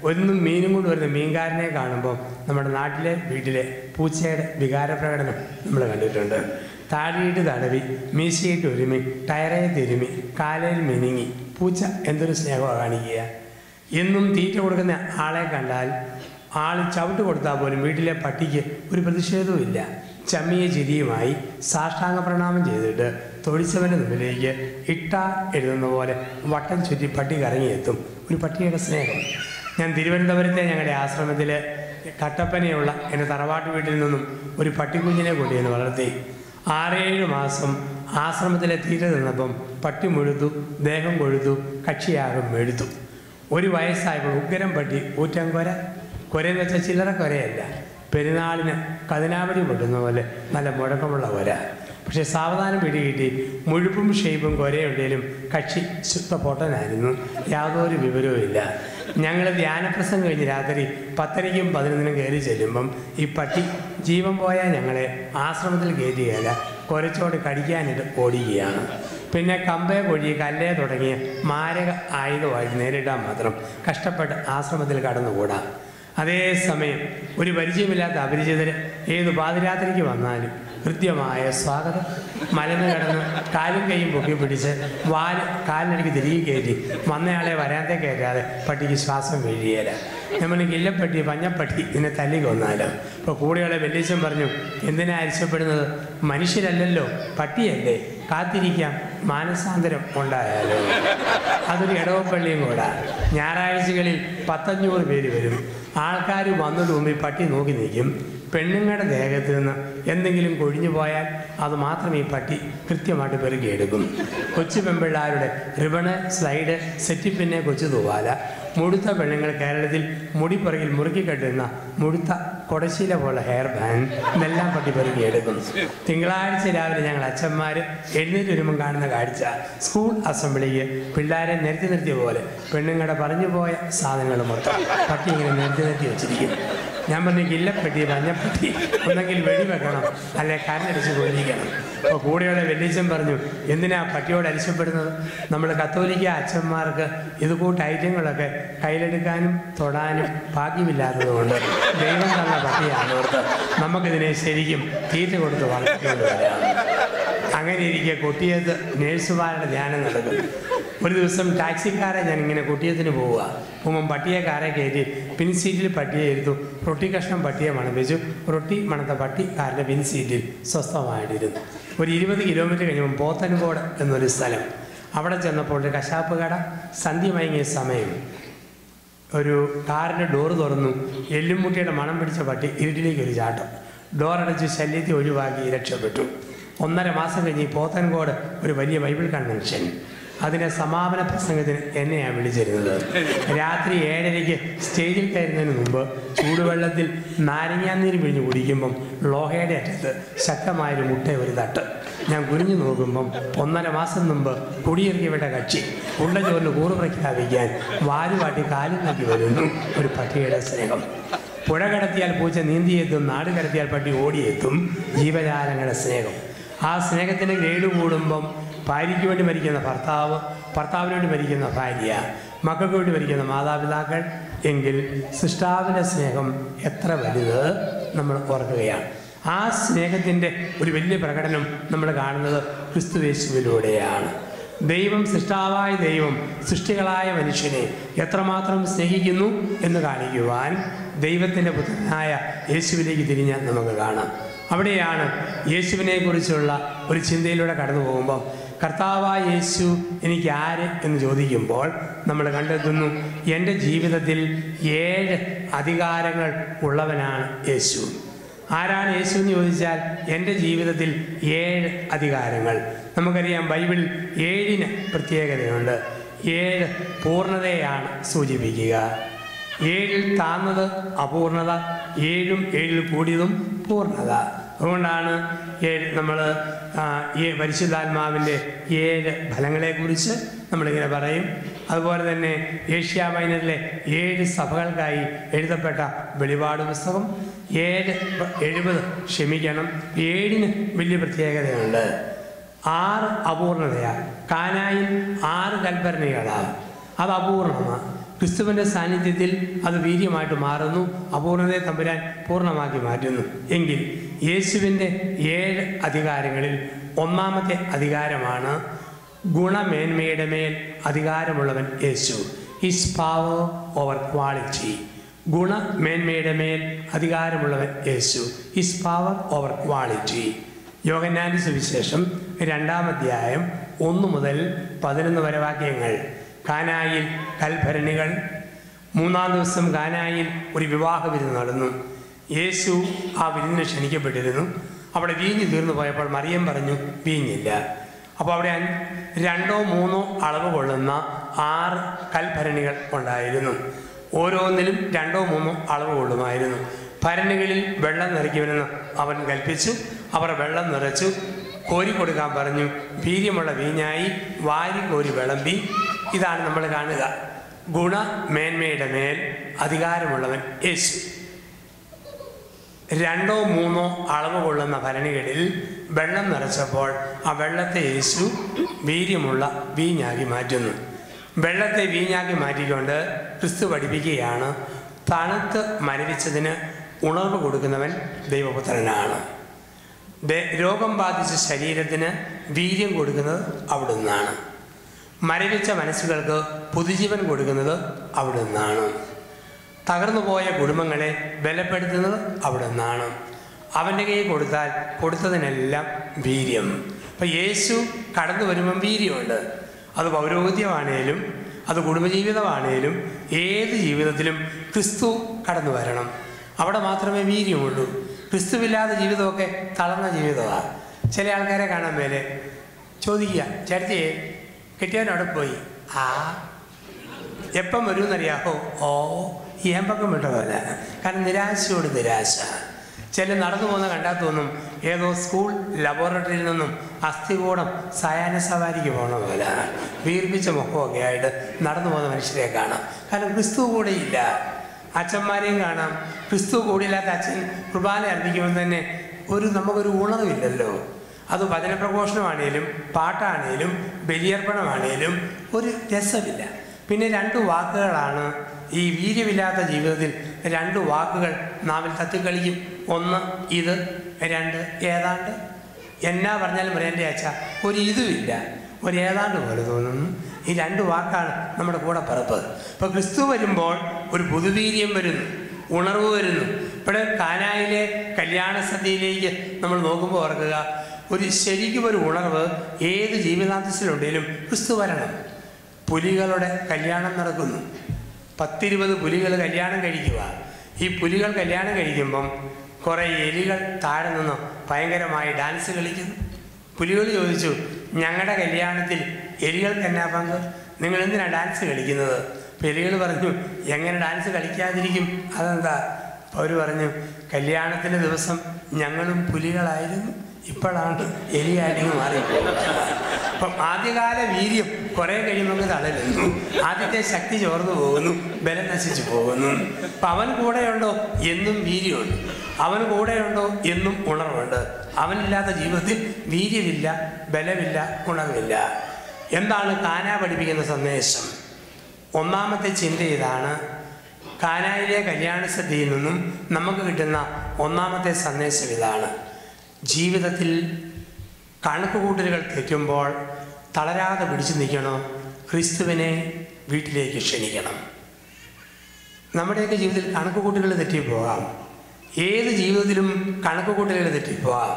ഒന്നും മീനും കൊണ്ട് വരുന്ന മീൻകാരനെ കാണുമ്പം നമ്മുടെ നാട്ടിലെ വീട്ടിലെ പൂച്ചയുടെ വികാരപ്രകടനം നമ്മൾ കണ്ടിട്ടുണ്ട്. താടിയിട്ട് തടവി, മീശയിട്ട് ഒരുമി, ടയറയെ തിരുമി, കാലയിൽ മിനുങ്ങി. പൂച്ച എന്തൊരു സ്നേഹമാണ് കാണിക്കുക. എന്നും തീറ്റ കൊടുക്കുന്ന ആളെ കണ്ടാൽ ആൾ ചവിട്ട് കൊടുത്താൽ പോലും വീട്ടിലെ പട്ടിക്ക് ഒരു പ്രതിഷേധവും ഇല്ല. ചമ്മിയ ചിരിയുമായി സാഷ്ടാംഗ പ്രണാമം ചെയ്തിട്ട് തൊഴിച്ചവൻ്റെ മുമ്പിലേക്ക് ഇട്ട എഴുതുന്ന പോലെ വട്ടം ചുറ്റി പട്ടി കറങ്ങിയെത്തും. ഒരു പട്ടിയുടെ സ്നേഹം. ഞാൻ തിരുവനന്തപുരത്തെ ഞങ്ങളുടെ ആശ്രമത്തിൽ കട്ടപ്പനയുള്ള എൻ്റെ തറവാട്ട് വീട്ടിൽ നിന്നും ഒരു പട്ടിക്കുഞ്ഞിനെ കൊണ്ടുവന്ന് വളർത്തി. 6-7 മാസം ആശ്രമത്തിലെ തീറ്റ നിന്നപ്പം പട്ടി മുഴുത്തു, ദേഹം കൊഴുത്തു, കക്ഷിയാകും മെഴുത്തു. 1 വയസ്സായപ്പോൾ ഉഗ്രം പട്ടി, ഊറ്റംകൊര. കൊരയെന്ന് വെച്ചാൽ ചില്ലറ കൊരയല്ല, പെരുന്നാളിന് കതിനാവടി പൊട്ടുന്ന പോലെ നല്ല മുഴക്കമുള്ള കൊര. പക്ഷേ സാവധാനം പിടികിട്ടി മുഴുപ്പും ഷേപ്പും കൊരയുണ്ടെങ്കിലും കക്ഷി ശുദ്ധ പൊട്ടനായിരുന്നു. യാതൊരു വിവരവുമില്ല. ഞങ്ങൾ ധ്യാനപ്രസംഗം കഴിഞ്ഞ് രാത്രി 10:30ക്കും 11:00 കയറി ചെല്ലുമ്പം ഈ പട്ടി ജീവൻ പോയാൽ ഞങ്ങളെ ആശ്രമത്തിൽ കയറ്റുകയല്ല, കുരച്ചോട് കടിക്കാനായിട്ട് ഓടുകയാണ്. പിന്നെ കമ്പേ കൊഴി കല്ലേ തുടങ്ങിയ മാരക ആയുധമായിട്ട് നേരിടാൻ മാത്രം കഷ്ടപ്പെട്ട് ആശ്രമത്തിൽ കടന്നുകൂടാം. അതേസമയം ഒരു പരിചയമില്ലാത്ത അപരിചിതർ ഏത് പാതിരാത്രിക്ക് വന്നാലും കൃത്യമായ സ്വാഗതം. മലന്ന് കിടന്ന് കാലും കൈയും പൊക്കി പിടിച്ച് കാലിനടിക്ക് തിരികെ കയറ്റി വന്നയാളെ വരാന്തേ കയറ്റാതെ പട്ടിക്ക് ശ്വാസം വീഴുകയില്ല. നമ്മൾ കില്ലപ്പട്ടി പഞ്ഞപ്പട്ടി ഇതിനെ തല്ലി കൊന്നാലോ. ഇപ്പോൾ കൂടെയുള്ള വെല്ലിച്ചൻ പറഞ്ഞു, എന്തിനാ അരിച്ചപ്പെടുന്നത്? മനുഷ്യരല്ലല്ലോ, പട്ടിയല്ലേ, കാത്തിരിക്കാം, മാനസാന്തരം ഉണ്ടായാലോ. അതൊരു ഇടവപ്പള്ളിയും കൂടാ. ഞായറാഴ്ചകളിൽ 100-500 പേര് വരും. ആൾക്കാർ വന്നിട്ട് മുമ്പിൽ പട്ടി നോക്കി നിൽക്കും. പെണ്ണുങ്ങളുടെ ദേഹത്ത് നിന്ന് എന്തെങ്കിലും കൊഴിഞ്ഞു പോയാൽ അത് മാത്രം ഈ പട്ടി കൃത്യമായിട്ട് പെറുകിയെടുക്കും. കൊച്ചു പെൺപിള്ളാരുടെ റിബണ്, സ്ലൈഡ്, സെറ്റിപ്പിന്നെ, കൊച്ചു തൂവാല, മുടുത്ത പെണ്ണുങ്ങൾ കേരളത്തിൽ മുടിപ്പുറകിൽ മുറുക്കിക്കെട്ടുന്ന മുടുത്ത കൊടശീല പോലെ ഹെയർ ബാൻഡ്, ഇതെല്ലാം പട്ടി പെറുകിയെടുക്കും. തിങ്കളാഴ്ച രാവിലെ ഞങ്ങൾ അച്ഛന്മാർ എഴുന്നേറ്റ് വരുമ്പം കാണുന്ന കാഴ്ച, സ്കൂൾ അസംബ്ലിക്ക് പിള്ളേരെ നിരത്തി പോലെ പെണ്ണുങ്ങളുടെ പറഞ്ഞു പോയ സാധനങ്ങൾ മൊത്തം പട്ടി ഇങ്ങനെ നിരത്തി വെച്ചിരിക്കും. ഞാൻ പറഞ്ഞു, കില്ലപ്പെട്ടി മഞ്ഞപ്പെട്ടി ഒന്നെങ്കിൽ വെടിവെക്കണം, അല്ലെ കരഞ്ഞടിച്ച് കൊല്ലിക്കണം. അപ്പോൾ കൂടെയുള്ള വെല്ലിച്ചൻ പറഞ്ഞു, എന്തിനാ പട്ടിയോട് അരിശപ്പെടുന്നത്? നമ്മൾ കത്തോലിക്ക അച്ഛന്മാർക്ക് ഇത് കൂട്ട് ഐറ്റങ്ങളൊക്കെ കയ്യിലെടുക്കാനും തൊടാനും ഭാഗ്യമില്ലാത്തതുകൊണ്ട് ദൈവം തന്ന പട്ടിയാണ് ഓർത്ത് നമുക്കിതിനെ ശരിക്കും തീറ്റ കൊടുത്ത് വളർത്തിക്കൊണ്ട് വരാം. അങ്ങനെ ഇരിക്കെ കൊട്ടിയത്ത് നേഴ്സുമാരുടെ ധ്യാനം നടക്കും. ഒരു ദിവസം ടാക്സിക്കാരെ ഞാനിങ്ങനെ കൊട്ടിയത്തിന് പോകുമ്പം പട്ടിയെ കാറെ കയറ്റി പിൻസീറ്റിൽ പട്ടിയെ ഇരുത്തു. റൊട്ടി കഷ്ണം പട്ടിയെ മണപ്പിച്ചു. റൊട്ടി മണത്ത പട്ടി കാറിൻ്റെ പിൻസീറ്റിൽ സ്വസ്ഥമായിട്ടിരുന്നു. ഒരു 20 കിലോമീറ്റർ കഴിയുമ്പം പോത്തൻകോട് എന്നൊരു സ്ഥലം. അവിടെ ചെന്നപ്പോൾ ഒരു കശാപ്പ് കട. സന്ധ്യ മയങ്ങിയ സമയം ഒരു കാറിൻ്റെ ഡോറ് തുറന്നു. എല്ലുമുട്ടിയുടെ മണം പിടിച്ച പട്ടി ഇരുട്ടിലേക്ക് ഒരു ചാട്ടം. ഡോറടച്ച് ശല്യത്തെ ഒഴിവാക്കി രക്ഷപ്പെട്ടു. 1.5 മാസം കഴിഞ്ഞ് പോത്തൻകോട് ഒരു വലിയ ബൈബിൾ കൺവെൻഷൻ. അതിൻ്റെ സമാപന പ്രസംഗത്തിന് എന്നെയാണ് വിളിച്ചിരുന്നത്. രാത്രി 7:30 സ്റ്റേജിൽ കയറുന്നതിന് മുമ്പ് ചൂടുവെള്ളത്തിൽ നാരങ്ങാനീര് പിഴിഞ്ഞ് കുടിക്കുമ്പം ലോഹയുടെ അറ്റത്ത് ശക്തമായൊരു മുട്ട ഒരു തട്ട്. ഞാൻ കുനിഞ്ഞു നോക്കുമ്പം 1.5 മാസം മുമ്പ് കുടിയിറക്കിവിട്ട കക്ഷി ഉണ്ട ചോറിന് കൂറ് പ്രഖ്യാപിക്കാൻ വാരുവാട്ടി കാലും നോക്കി വരുന്നു. ഒരു പട്ടിയുടെ സ്നേഹം. പുഴ കടത്തിയാൽ പൂച്ച നീന്തിയെത്തും, നാട് കടത്തിയാൽ പട്ടി ഓടിയെത്തും. ജീവജാലങ്ങളുടെ സ്നേഹം. ആ സ്നേഹത്തിൻ്റെ ഗ്രേഡ് കൂടുമ്പം ഭാര്യയ്ക്ക് വേണ്ടി മരിക്കുന്ന ഭർത്താവ്, ഭർത്താവിന് വേണ്ടി മരിക്കുന്ന ഭാര്യ, മക്കൾക്ക് വേണ്ടി മരിക്കുന്ന മാതാപിതാക്കൾ എങ്കിൽ സൃഷ്ടാവിൻ്റെ സ്നേഹം എത്ര വലുത് നമ്മൾ ഓർക്കുകയാണ്. ആ സ്നേഹത്തിൻ്റെ ഒരു വലിയ പ്രകടനം നമ്മൾ കാണുന്നത് ക്രിസ്തുയേശുവിലൂടെയാണ്. ദൈവം, സൃഷ്ടാവായ ദൈവം സൃഷ്ടികളായ മനുഷ്യനെ എത്രമാത്രം സ്നേഹിക്കുന്നു എന്ന് കാണിക്കുവാൻ ദൈവത്തിൻ്റെ പുത്രനായ യേശുവിലേക്ക് തിരിഞ്ഞാൽ നമുക്ക് കാണാം. അവിടെയാണ് യേശുവിനെ കുറിച്ചുള്ള ഒരു ചിന്തയിലൂടെ കടന്നു പോകുമ്പോൾ കർത്താവായ യേശു എനിക്ക് ആര് എന്ന് ചോദിക്കുമ്പോൾ നമ്മൾ കണ്ടെത്തുന്നു, എൻ്റെ ജീവിതത്തിൽ 7 അധികാരങ്ങൾ ഉള്ളവനാണ് യേശു. ആരാണ് യേശു എന്ന് ചോദിച്ചാൽ എൻ്റെ ജീവിതത്തിൽ 7 അധികാരങ്ങൾ. നമുക്കറിയാം ബൈബിളിൽ 7 പ്രത്യേകതയുണ്ട്. 7 പൂർണ്ണതയാണ് സൂചിപ്പിക്കുക. 7 താഴ്ന്നത് അപൂർണത, 7 കൂടിയതും പൂർണ്ണത. അതുകൊണ്ടാണ് നമ്മൾ പരിശുദ്ധാത്മാവിൻ്റെ 7 ഫലങ്ങളെക്കുറിച്ച് നമ്മളിങ്ങനെ പറയും. അതുപോലെ തന്നെ ഏഷ്യാ മൈനറിലെ 7 സഭകൾക്കായി എഴുതപ്പെട്ട വെളിപാട് പുസ്തകം 70 ക്ഷമിക്കണം. 7 വലിയ പ്രത്യേകതയുണ്ട്. 6 അപൂർണതയാണ്. കാനായിൽ 6 കൽപ്പരണികളാണ്. അത് അപൂർണമാണ്. ക്രിസ്തുവിൻ്റെ സാന്നിധ്യത്തിൽ അത് വീര്യമായിട്ട് മാറുന്നു. അപൂർണതയെ തമ്പുരാൻ പൂർണ്ണമാക്കി മാറ്റുന്നു. എങ്കിൽ യേശുവിൻ്റെ 7 അധികാരങ്ങളിൽ 1-ാമത്തെ അധികാരമാണ് ഗുണമേന്മയുടെ മേൽ അധികാരമുള്ളവൻ യേശു. His power over quality. ഗുണമേന്മയുടെ മേൽ അധികാരമുള്ളവൻ യേശു. His power over quality. യോഹന്നാന്റെ സുവിശേഷം 2-ാം അധ്യായം 1 മുതൽ 11 വരെ വാക്യങ്ങൾ. കാനായിൽ കൽഭരണികൾ. 3-ാം ദിവസം കാനായിൽ ഒരു വിവാഹ വിരുന്ന് നടന്നു. യേശു ആ വിരുന്നിന് ക്ഷണിക്കപ്പെട്ടിരുന്നു. അവിടെ വീഞ്ഞ് തീർന്നു പോയപ്പോൾ മറിയം പറഞ്ഞു, വീഞ്ഞില്ല. അപ്പോൾ അവിടെ 2-ഓ 3-ഓ അളവ് കൊള്ളുന്ന 6 കൽഭരണികൾ ഉണ്ടായിരുന്നു. ഓരോന്നിലും 2-ഓ 3-ഓ അളവ് കൊള്ളുമായിരുന്നു. ഭരണികളിൽ വെള്ളം നിറയ്ക്കുമെന്ന് അവൻ കൽപ്പിച്ചു. അവർ വെള്ളം നിറച്ചു. കോരി കൊടുക്കാൻ പറഞ്ഞു. വീര്യമുള്ള വീഞ്ഞായി വാരി കോരി വിളമ്പി. ഇതാണ് നമ്മൾ കാണുക. ഗുണമേന്മയുടെ മേൽ അധികാരമുള്ളവൻ യേശു. 2 or 3 അളവ് കൊള്ളുന്ന ഭരണികളിൽ വെള്ളം നിറച്ചപ്പോൾ ആ വെള്ളത്തെ യേശു വീര്യമുള്ള വീഞ്ഞാക്കി മാറ്റുന്നു. വെള്ളത്തെ വീഞ്ഞാക്കി മാറ്റിക്കൊണ്ട് ക്രിസ്തു പഠിപ്പിക്കുകയാണ്, തണുത്ത് മരവിച്ചതിന് ഉണർവ് കൊടുക്കുന്നവൻ ദൈവപുത്രനാണ്. രോഗം ബാധിച്ച ശരീരത്തിന് വീര്യം കൊടുക്കുന്നത് അവിടുന്നാണ്. മരവിച്ച മനസ്സുകൾക്ക് പുതുജീവൻ കൊടുക്കുന്നത് അവിടുന്നാണ്. തകർന്നു പോയ കുടുംബങ്ങളെ ബലപ്പെടുത്തുന്നത് അവിടുന്നാണ്. അവൻ്റെ കയ്യിൽ കൊടുത്താൽ കൊടുത്തതിനെല്ലാം വീര്യം. അപ്പം യേശു കടന്നു വരുമ്പം വീര്യമുണ്ട്. അത് പൗരോഹിത്യമാണേലും അത് കുടുംബജീവിതമാണേലും ഏത് ജീവിതത്തിലും ക്രിസ്തു കടന്നു വരണം. അവിടെ മാത്രമേ വീര്യമുള്ളൂ. ക്രിസ്തുവില്ലാത്ത ജീവിതമൊക്കെ തളർന്ന ജീവിതമാണ്. ചില ആൾക്കാരെ കാണാൻ മേലെ ചോദിക്കുക, ചേട്ടത്തിയെ കെട്ടിയവനവിടെ പോയി, ആ എപ്പം വരുമെന്നറിയാമോ? ഓ ഏമ്പക്കം വിട്ട പോലെ. കാരണം നിരാശയോട് നിരാശ. ചില നടന്നു പോകുന്ന കണ്ടാൽ തോന്നും ഏതോ സ്കൂൾ ലബോറട്ടറിയിൽ നിന്നും അസ്ഥികൂടം സയാന സവാരിക്ക് പോകണ പോലെ വീർപ്പിച്ച മുഖമൊക്കെ ആയിട്ട് നടന്നു പോകുന്ന മനുഷ്യരെ കാണാം. കാരണം ക്രിസ്തു കൂടെയില്ല. അച്ഛന്മാരെയും കാണാം. ക്രിസ്തു കൂടിയില്ലാത്ത അച്ഛൻ കുർബാന അർപ്പിക്കുമ്പോൾ തന്നെ നമുക്കൊരു ഉണർവില്ലല്ലോ. അത് വചനപ്രഘോഷണമാണേലും പാട്ടാണേലും ബലിയർപ്പണമാണേലും ഒരു രസമില്ല. പിന്നെ 2 വാക്കുകളാണ് ഈ വീര്യമില്ലാത്ത ജീവിതത്തിൽ. 2 വാക്കുകൾ നാവിൽ തത്തിക്കളിക്കും. 1 ഇത്, 2 ഏതാണ്ട്. എന്നാ പറഞ്ഞാലും പറയേണ്ട അച്ഛ ഒരു ഇതുമില്ല, ഒരു ഏതാണ്ട് പോലെ തോന്നുന്നു. ഈ 2 വാക്കാണ് നമ്മുടെ കൂടെ പറപ്പ്. ഇപ്പം ക്രിസ്തു വരുമ്പോൾ ഒരു പുതുവീര്യം വരുന്നു, ഉണർവ് വരുന്നു. ഇവിടെ കാനായിലെ കല്യാണ സദ്യയിലേക്ക് നമ്മൾ നോക്കുമ്പോൾ ഓർക്കുക, ശരിക്കും ഒരു ഉണർവ് ഏത് ജീവിതാന്തസ്സിലുണ്ടെങ്കിലും ക്രിസ്തു വരണം. പുലികളുടെ കല്യാണം നടക്കുന്നു. 10-20 പുലികൾ കല്യാണം കഴിക്കുക. ഈ പുലികൾ കല്യാണം കഴിക്കുമ്പം കുറേ എലികൾ താഴെ നിന്ന് ഭയങ്കരമായി ഡാൻസ് കളിക്കുന്നു. പുലികൾ ചോദിച്ചു, ഞങ്ങളുടെ കല്യാണത്തിൽ എലികൾക്ക് എന്നാ പങ്ക്? നിങ്ങൾ എന്തിനാണ് ഡാൻസ് കളിക്കുന്നത്? അപ്പോൾ എലികൾ പറഞ്ഞു, എങ്ങനെ ഡാൻസ് കളിക്കാതിരിക്കും, അതെന്താ? അപ്പോൾ അവർ പറഞ്ഞു, കല്യാണത്തിൻ്റെ ദിവസം ഞങ്ങളും പുലികളായിരുന്നു, ഇപ്പോഴാണ് എലിയായിട്ട് മാറിപ്പോകുന്നത്. അപ്പം ആദ്യകാല വീര്യം കുറേ കഴിയുമ്പോൾ തളരുന്നു. ആദ്യത്തെ ശക്തി ചോർന്നു പോകുന്നു, ബലം നശിച്ചു പോകുന്നു. അപ്പം അവൻ കൂടെയുണ്ടോ എന്നും വീര്യമുണ്ട്. അവൻ കൂടെയുണ്ടോ എന്നും ഉണർവുണ്ട്. അവനില്ലാത്ത ജീവിതത്തിൽ വീര്യമില്ല, ബലമില്ല, ഉണർവില്ല. എന്താണ് കാനാ പഠിപ്പിക്കുന്ന സന്ദേശം? ഒന്നാമത്തെ ചിന്ത ഇതാണ്. കാനായിലെ കല്യാണ സദ്യയിൽ നിന്നും നമുക്ക് കിട്ടുന്ന ഒന്നാമത്തെ സന്ദേശം ഇതാണ്. ജീവിതത്തിൽ കണക്കുകൂട്ടലുകൾ തെറ്റുമ്പോൾ തളരാതെ പിടിച്ചു നിൽക്കണം. ക്രിസ്തുവിനെ വീട്ടിലേക്ക് ക്ഷണിക്കണം. നമ്മുടെയൊക്കെ ജീവിതത്തിൽ കണക്കുകൂട്ടലുകൾ തെറ്റിപ്പോകാം. ഏത് ജീവിതത്തിലും കണക്കുകൂട്ടലുകൾ തെറ്റിപ്പോകാം.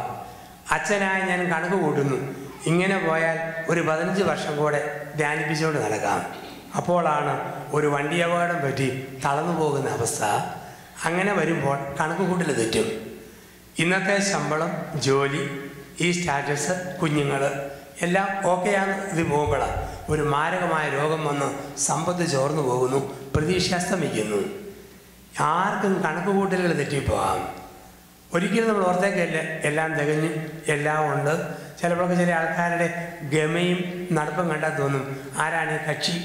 അച്ഛനായി ഞാൻ കണക്ക് കൂട്ടുന്നു, ഇങ്ങനെ പോയാൽ ഒരു 15 വർഷം കൂടെ ധ്യാനിപ്പിച്ചുകൊണ്ട് നടക്കാം. അപ്പോഴാണ് ഒരു വണ്ടി അപകടം പറ്റി തളർന്നു പോകുന്ന അവസ്ഥ. അങ്ങനെ വരുമ്പോൾ കണക്കുകൂട്ടൽ തെറ്റും. ഇന്നത്തെ ശമ്പളം, ജോലി, ഈ സ്റ്റാറ്റസ്, കുഞ്ഞുങ്ങൾ എല്ലാം ഓക്കെയാണ്. ഇത് പോകുമ്പോഴാണ് ഒരു മാരകമായ രോഗം വന്ന് സമ്പത്ത് ചോർന്നു പോകുന്നു, പ്രതീക്ഷ അസ്തമിക്കുന്നു. ആർക്കും കണക്കുകൂട്ടലുകൾ തെറ്റിപ്പോകാം. ഒരിക്കലും നമ്മൾ ഓർത്തേക്കല്ല എല്ലാം തികഞ്ഞ് എല്ലാം ഉണ്ട്. ചിലപ്പോഴൊക്കെ ചില ആൾക്കാരുടെ ഗമയും നടപ്പും കണ്ടാൽ തോന്നും, ആരാണ് ഈ കക്ഷി?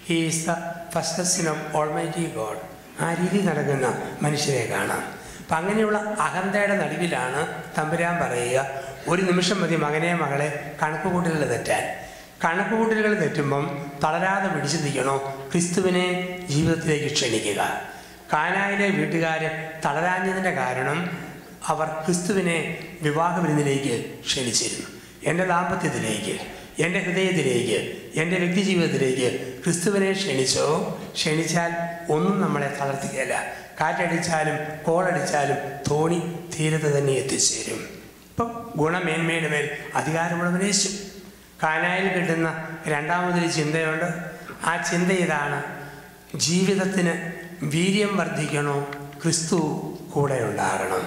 He is the first of almighty God. ആ രീതി നടക്കുന്ന മനുഷ്യരെ കാണാം. അപ്പം അങ്ങനെയുള്ള അഹന്തയുടെ നടുവിലാണ് തമ്പുരാൻ പറയുക, ഒരു നിമിഷം മതി മകനെ മകളെ കണക്കുകൂട്ടലുകൾ തെറ്റാൻ. കണക്കുകൂട്ടലുകൾ തെറ്റുമ്പം തളരാതെ പിടിച്ചു നിൽക്കണോ? ക്രിസ്തുവിനെ ജീവിതത്തിലേക്ക് ക്ഷണിക്കുക. കാനായിലെ വീട്ടുകാർ തളരാഞ്ഞതിൻ്റെ കാരണം അവർ ക്രിസ്തുവിനെ വിവാഹ വിരുന്നിലേക്ക് ക്ഷണിച്ചിരുന്നു. എൻ്റെ ദാമ്പത്യത്തിലേക്ക്, എൻ്റെ ഹൃദയത്തിലേക്ക്, എൻ്റെ വ്യക്തി ജീവിതത്തിലേക്ക് ക്രിസ്തുവിനെ ക്ഷണിച്ചാൽ ഒന്നും നമ്മളെ തളർത്തുകയില്ല. കാറ്റടിച്ചാലും കോളടിച്ചാലും തോണി തീരത്ത് തന്നെ എത്തിച്ചേരും. ഇപ്പം ഗുണമേന്മയുടെ മേൽ അധികാരമുള്ളവൻ യേശു. കാനായിൽ കിട്ടുന്ന രണ്ടാമതൊരു ചിന്തയുണ്ട്. ആ ചിന്ത ഇതാണ്: ജീവിതത്തിന് വീര്യം വർദ്ധിക്കണോ? ക്രിസ്തു കൂടെ ഉണ്ടാകണം.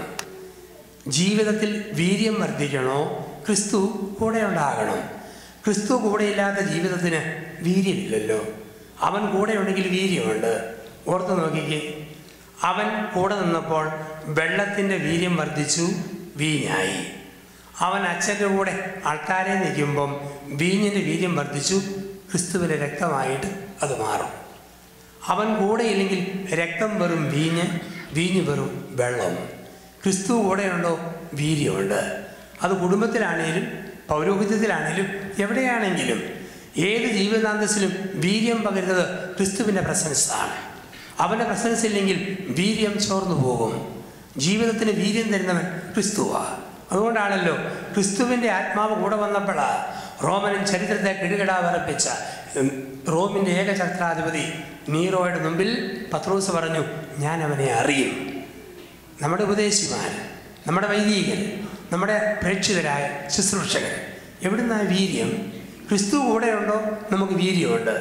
ജീവിതത്തിൽ വീര്യം വർദ്ധിക്കണോ? ക്രിസ്തു കൂടെ ഉണ്ടാകണം. ക്രിസ്തു കൂടെയില്ലാത്ത ജീവിതത്തിന് വീര്യമില്ലല്ലോ. അവൻ കൂടെ ഉണ്ടെങ്കിൽ വീര്യമുണ്ട്. ഓർത്ത് നോക്കിക്കേ, അവൻ കൂടെ നിന്നപ്പോൾ വെള്ളത്തിൻ്റെ വീര്യം വർദ്ധിച്ചു, വീഞ്ഞായി. അവൻ അച്ഛൻ്റെ കൂടെ ആൾക്കാരെ നിൽക്കുമ്പം വീഞ്ഞിൻ്റെ വീര്യം വർദ്ധിച്ചു, ക്രിസ്തുവിൻ്റെ രക്തമായിട്ട് അത് മാറും. അവൻ കൂടെ ഇല്ലെങ്കിൽ രക്തം വെറും വീഞ്ഞ്, വീഞ്ഞ് വെറും വെള്ളം. ക്രിസ്തു കൂടെയുണ്ടോ വീര്യമുണ്ട്. അത് കുടുംബത്തിലാണേലും പൗരോഹിത്യത്തിലാണേലും എവിടെയാണെങ്കിലും ഏത് ജീവിതാന്തസ്സിലും വീര്യം പകരുന്നത് ക്രിസ്തുവിൻ്റെ പ്രസൻസാണ്. അവൻ്റെ പ്രസൻസ് ഇല്ലെങ്കിൽ വീര്യം ചോർന്നു പോകും. ജീവിതത്തിന് വീര്യം തരുന്നവൻ ക്രിസ്തുവാണ്. അതുകൊണ്ടാണല്ലോ ക്രിസ്തുവിൻ്റെ ആത്മാവ് കൂടെ വന്നപ്പോഴാണ് റോമൻ ചരിത്രത്തെ കിടുകിടാ വിറപ്പിച്ച റോമിൻ്റെ ഏകഛത്രാധിപതി നീറോയുടെ മുമ്പിൽ പത്രോസ് പറഞ്ഞു, ഞാൻ അവനെ അറിയും. നമ്മുടെ ഉപദേശിമാർ, നമ്മുടെ വൈദികർ, നമ്മുടെ പ്രേക്ഷിതരായ ശുശ്രൂഷകർ, എവിടുന്നാ വീര്യം? ക്രിസ്തു കൂടെയുണ്ടോ നമുക്ക് വീര്യമുണ്ട്.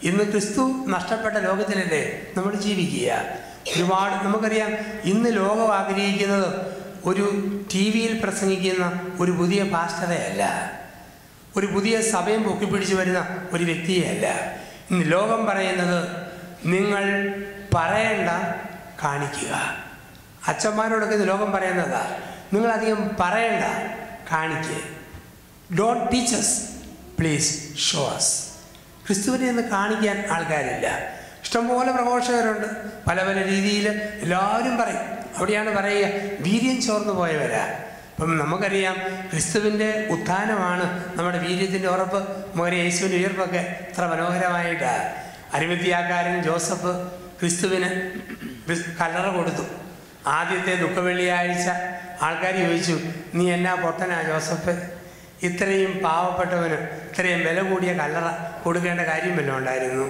ഇന്ന് ക്രിസ്തു നഷ്ടപ്പെട്ട ലോകത്തിലല്ലേ നമ്മൾ ജീവിക്കുക. ഒരുപാട് നമുക്കറിയാം, ഇന്ന് ലോകം ആഗ്രഹിക്കുന്നത് ഒരു ടി വിയിൽ പ്രസംഗിക്കുന്ന ഒരു പുതിയ പാസ്റ്ററെ അല്ല, ഒരു പുതിയ സഭയും പൊക്കിപ്പിടിച്ച് വരുന്ന ഒരു വ്യക്തിയല്ല. ഇന്ന് ലോകം പറയുന്നത് നിങ്ങൾ പറയണ്ട, കാണിക്കുക. അച്ഛന്മാരോടൊക്കെ ഇത് ലോകം പറയുന്നതാ, നിങ്ങളധികം പറയണ്ട, കാണിക്കുക. Don't teach us, please show us. ക്രിസ്തുവിനെ ഒന്ന് കാണിക്കാൻ ആൾക്കാരില്ല. ഇഷ്ടംപോലെ പ്രഘോഷകരുണ്ട്, പല പല രീതിയിൽ എല്ലാവരും പറയും. അവിടെയാണ് പറയുക, വീര്യം ചോർന്നു പോയവരാ. അപ്പം നമുക്കറിയാം ക്രിസ്തുവിൻ്റെ ഉത്ഥാനമാണ് നമ്മുടെ വീര്യത്തിൻ്റെ ഉറപ്പ്. നമുക്കറിയാം യേശുവിൻ്റെ ഉയർപ്പൊക്കെ എത്ര മനോഹരമായിട്ടാണ്. അരിമത്യാക്കാരൻ ജോസഫ് ക്രിസ്തുവിന് കല്ലറ കൊടുത്തു. ആദ്യത്തെ ദുഃഖവെള്ളിയാഴ്ച ആൾക്കാർ ചോദിച്ചു, നീ എന്നാ പൊട്ടനാ ജോസഫ്, ഇത്രയും പാവപ്പെട്ടവന് ഇത്രയും വില കൂടിയ കല്ലറ കൊടുക്കേണ്ട കാര്യം വല്ലതും ഉണ്ടായിരുന്നു?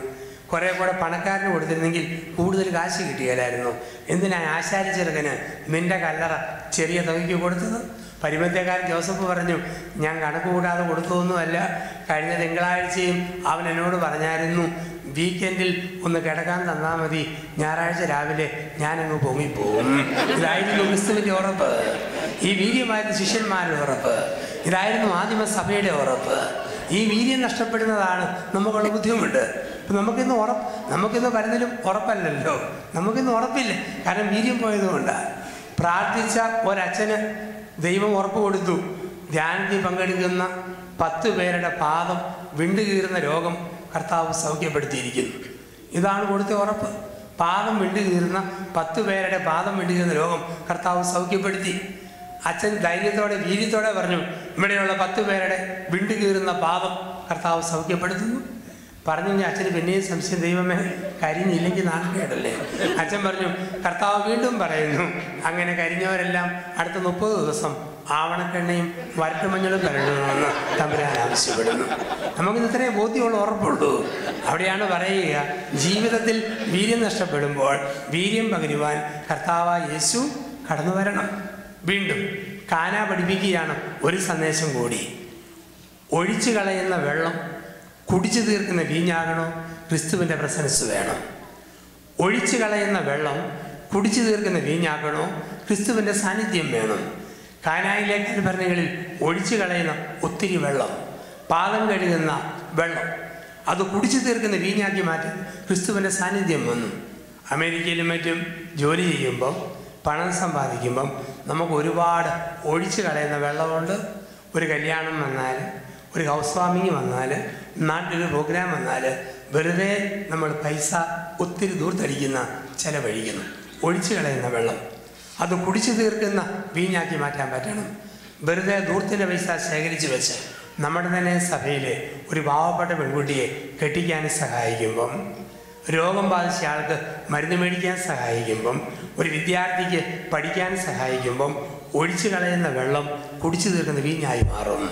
കുറേ കൂടെ പണക്കാരന് കൊടുത്തിരുന്നെങ്കിൽ കൂടുതൽ കാശ് കിട്ടിയാലായിരുന്നു. എന്തിനാ ആശാരിച്ചെറുക്കന് നിൻ്റെ കല്ലറ ചെറിയ തുകയ്ക്ക് കൊടുത്തത്? പരിമത്യക്കാരൻ ജോസഫ് പറഞ്ഞു, ഞാൻ കണക്ക് കൂടാതെ കൊടുത്തതൊന്നുമല്ല. കഴിഞ്ഞ തിങ്കളാഴ്ചയും അവൻ എന്നോട് പറഞ്ഞായിരുന്നു, വീക്കെൻഡിൽ ഒന്ന് കിടക്കാൻ തന്നാൽ മതി, ഞായറാഴ്ച രാവിലെ ഞാനങ്ങ് പൊങ്ങിപ്പോവും. ഇതായിരുന്നു ക്രിസ്തുവിൻ്റെ ഉറപ്പ്. ഈ വീര്യമായിരുന്നു ശിഷ്യന്മാരുടെ ഉറപ്പ്. ഇതായിരുന്നു ആദിമസഭയുടെ ഉറപ്പ്. ഈ വീര്യം നഷ്ടപ്പെടുന്നതാണ് നമുക്കുള്ള ബുദ്ധിമുട്ട്. ഇപ്പം നമുക്കിന്ന് പലതിലും ഉറപ്പല്ലല്ലോ, നമുക്കിന്ന് ഉറപ്പില്ല. കാരണം വീര്യം പോയതുകൊണ്ടാണ്. പ്രാർത്ഥിച്ച ഒരച്ഛന് ദൈവം ഉറപ്പ് കൊടുത്തു, ധ്യാനത്തിൽ പങ്കെടുക്കുന്ന 10 പേരുടെ പാദം വിണ്ടുകീറുന്ന രോഗം കർത്താവ് സൗഖ്യപ്പെടുത്തിയിരിക്കുന്നു. ഇതാണ് കൊടുത്ത ഉറപ്പ്. പാദം വിണ്ടുകീറുന്ന 10 പേരുടെ പാദം വിണ്ടുകീറുന്ന രോഗം കർത്താവ് സൗഖ്യപ്പെടുത്തി. അച്ഛൻ ധൈര്യത്തോടെ വീര്യത്തോടെ പറഞ്ഞു, ഇവിടെയുള്ള 10 പേരുടെ വിണ്ടുകീറുന്ന പാദം കർത്താവ് സൗഖ്യപ്പെടുത്തുന്നു. പറഞ്ഞു കഴിഞ്ഞാൽ അച്ഛന് പിന്നെയും സംശയം, ദൈവമേ കരിഞ്ഞില്ലെങ്കിൽ നാണക്കേടല്ലേ? അച്ഛൻ പറഞ്ഞു, കർത്താവ് വീണ്ടും പറയുന്നു, അങ്ങനെ കരിഞ്ഞവരെല്ലാം അടുത്ത 30 ദിവസം ആവണക്കെണ്ണയും വരട്ടുമഞ്ഞളും തരണമെന്ന് തമ്പുരാൻ ആവശ്യപ്പെടുന്നു. നമുക്കിന്ന് ഇത്രയും ബോധ്യമുള്ള ഉറപ്പുള്ളൂ. അവിടെയാണ് പറയുക, ജീവിതത്തിൽ വീര്യം നഷ്ടപ്പെടുമ്പോൾ വീര്യം പകരുവാൻ കർത്താവായ യേശു കടന്നു വരണം. വീണ്ടും കാനാ പഠിപ്പിക്കുകയാണ് ഒരു സന്ദേശം കൂടി. ഒഴിച്ചു കളയുന്ന വെള്ളം കുടിച്ചു തീർക്കുന്ന വീഞ്ഞാകണോ? ക്രിസ്തുവിൻ്റെ പ്രസൻസ് വേണം. ഒഴിച്ചു കളയുന്ന വെള്ളം കുടിച്ചു തീർക്കുന്ന വീഞ്ഞാകണോ? ക്രിസ്തുവിൻ്റെ സാന്നിധ്യം വേണം. കാനായിലെ കൽഭരണികളിൽ ഒഴിച്ചു കളയുന്ന ഒത്തിരി വെള്ളം, പാദം കഴുകുന്ന വെള്ളം, അത് കുടിച്ചു തീർക്കുന്ന വീഞ്ഞാക്കി മാറ്റാൻ ക്രിസ്തുവിൻ്റെ സാന്നിധ്യം വന്നു. അമേരിക്കയിലും മറ്റും ജോലി ചെയ്യുമ്പം, പണം സമ്പാദിക്കുമ്പം നമുക്ക് ഒരുപാട് ഒഴിച്ചു കളയുന്ന വെള്ളമുണ്ട്. ഒരു കല്യാണം വന്നാൽ, ഒരു ഹൗസ് വാമിങ് വന്നാൽ, നാട്ടിലൊരു പ്രോഗ്രാം വന്നാൽ വെറുതെ നമ്മൾ പൈസ ഒത്തിരി ദൂർത്തടിക്കുന്ന ചിലവഴിക്കുന്നു. ഒഴിച്ചു കളയുന്ന വെള്ളം അത് കുടിച്ചു തീർക്കുന്ന വീഞ്ഞാക്കി മാറ്റാൻ പറ്റണം. വെറുതെ ദൂർത്തിൻ്റെ പൈസ ശേഖരിച്ച് വെച്ച് നമ്മുടെ തന്നെ സഭയിലെ ഒരു പാവപ്പെട്ട പെൺകുട്ടിയെ കെട്ടിക്കാൻ സഹായിക്കുമ്പം, രോഗം ബാധിച്ച ആൾക്ക് മരുന്ന് മേടിക്കാൻ സഹായിക്കുമ്പം, ഒരു വിദ്യാർത്ഥിക്ക് പഠിക്കാൻ സഹായിക്കുമ്പം ഒഴിച്ചു കളയുന്ന വെള്ളം കുടിച്ചു തീർക്കുന്ന വീഞ്ഞായി മാറും.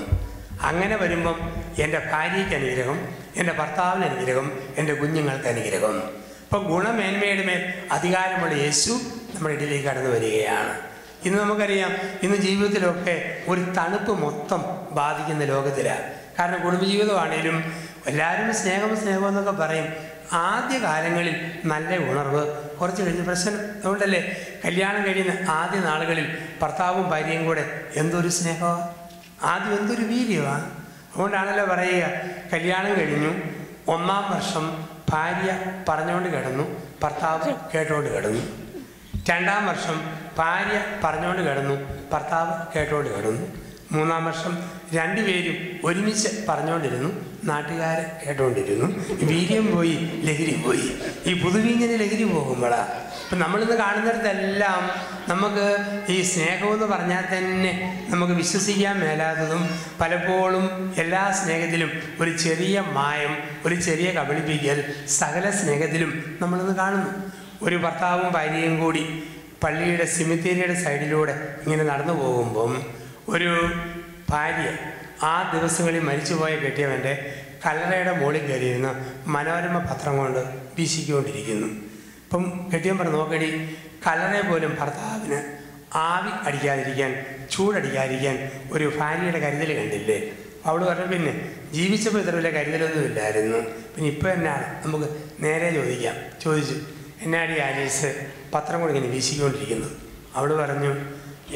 അങ്ങനെ വരുമ്പം എൻ്റെ ഭാര്യയ്ക്ക് അനുഗ്രഹം, എൻ്റെ ഭർത്താവിന് അനുഗ്രഹം, എൻ്റെ കുഞ്ഞുങ്ങൾക്ക് അനുഗ്രഹം. ഇപ്പം ഗുണമേന്മയുടെ മേൽ അധികാരമുള്ള യേശു നമ്മുടെ ഇടയിലേക്ക് കടന്നു വരികയാണ്. ഇന്ന് നമുക്കറിയാം, ഇന്ന് ജീവിതത്തിലൊക്കെ ഒരു തണുപ്പ് മൊത്തം ബാധിക്കുന്ന ലോകത്തിലാണ്. കാരണം കുടുംബജീവിതമാണേലും എല്ലാവരും സ്നേഹം എന്നൊക്കെ പറയും. ആദ്യ കാലങ്ങളിൽ നല്ല ഉണർവ്, കുറച്ച് കഴിഞ്ഞ് പ്രശ്നം. അതുകൊണ്ടല്ലേ കല്യാണം കഴിയുന്ന ആദ്യ നാളുകളിൽ ഭർത്താവും ഭാര്യയും കൂടെ എന്തൊരു സ്നേഹമാണ്, ആദ്യം എന്തൊരു വീര്യമാണ്. അതുകൊണ്ടാണല്ലോ പറയുക, കല്യാണം കഴിഞ്ഞു 1-ാം വർഷം ഭാര്യ പറഞ്ഞുകൊണ്ട് കിടന്നു, ഭർത്താവ് കേട്ടോണ്ട് കിടന്നു. 2-ാം വർഷം ഭാര്യ പറഞ്ഞുകൊണ്ട് കിടന്നു, ഭർത്താവ് കേട്ടോണ്ട് കിടന്നു. 3-ാം വർഷം രണ്ടുപേരും ഒരുമിച്ച് പറഞ്ഞുകൊണ്ടിരുന്നു. നാട്ടുകാർ കേട്ടുകൊണ്ടിരുന്നു. വീര്യം പോയി, ലഹരി പോയി. ഈ പുതുവീഞ്ഞിന് ലഹരി പോകുമ്പോഴാണ് ഇപ്പം നമ്മളിന്ന് കാണുന്നിടത്തെല്ലാം നമുക്ക് ഈ സ്നേഹമെന്ന് പറഞ്ഞാൽ തന്നെ നമുക്ക് വിശ്വസിക്കാൻ മേലാത്തതും, പലപ്പോഴും എല്ലാ സ്നേഹത്തിലും ഒരു ചെറിയ മായം, ഒരു ചെറിയ കബളിപ്പിക്കൽ, സകല സ്നേഹത്തിലും നമ്മളിന്ന് കാണുന്നു. ഒരു ഭർത്താവും ഭാര്യയും കൂടി പള്ളിയുടെ സിമിത്തേരിയുടെ സൈഡിലൂടെ ഇങ്ങനെ നടന്നു പോകുമ്പം ഒരു ഭാര്യ ആ ദിവസങ്ങളിൽ മരിച്ചുപോയ കെട്ടിയവൻ്റെ കല്ലറയുടെ മുകളിൽ കയറിയിരുന്ന മനോരമ പത്രം കൊണ്ട് വീശിക്കൊണ്ടിരിക്കുന്നു. ഇപ്പം കെട്ടിയവൻ പറഞ്ഞു, നോക്കടി, കല്ലറയെ പോലും ഭർത്താവിന് ആവി അടിക്കാതിരിക്കാൻ, ചൂടടിക്കാതിരിക്കാൻ ഒരു ഭാര്യയുടെ കരുതൽ കണ്ടില്ലേ? അവൾ പറഞ്ഞു, പിന്നെ ജീവിച്ചപ്പോൾ ഇത്ര വലിയ കരുതലൊന്നും ഇല്ലായിരുന്നു, പിന്നെ ഇപ്പം എന്നാണ്? നമുക്ക് നേരെ ചോദിച്ചു, എന്നാടി ആലീസ് പത്രം കൊണ്ട് ഇങ്ങനെ വീശിക്കൊണ്ടിരിക്കുന്നു? അവൾ പറഞ്ഞു,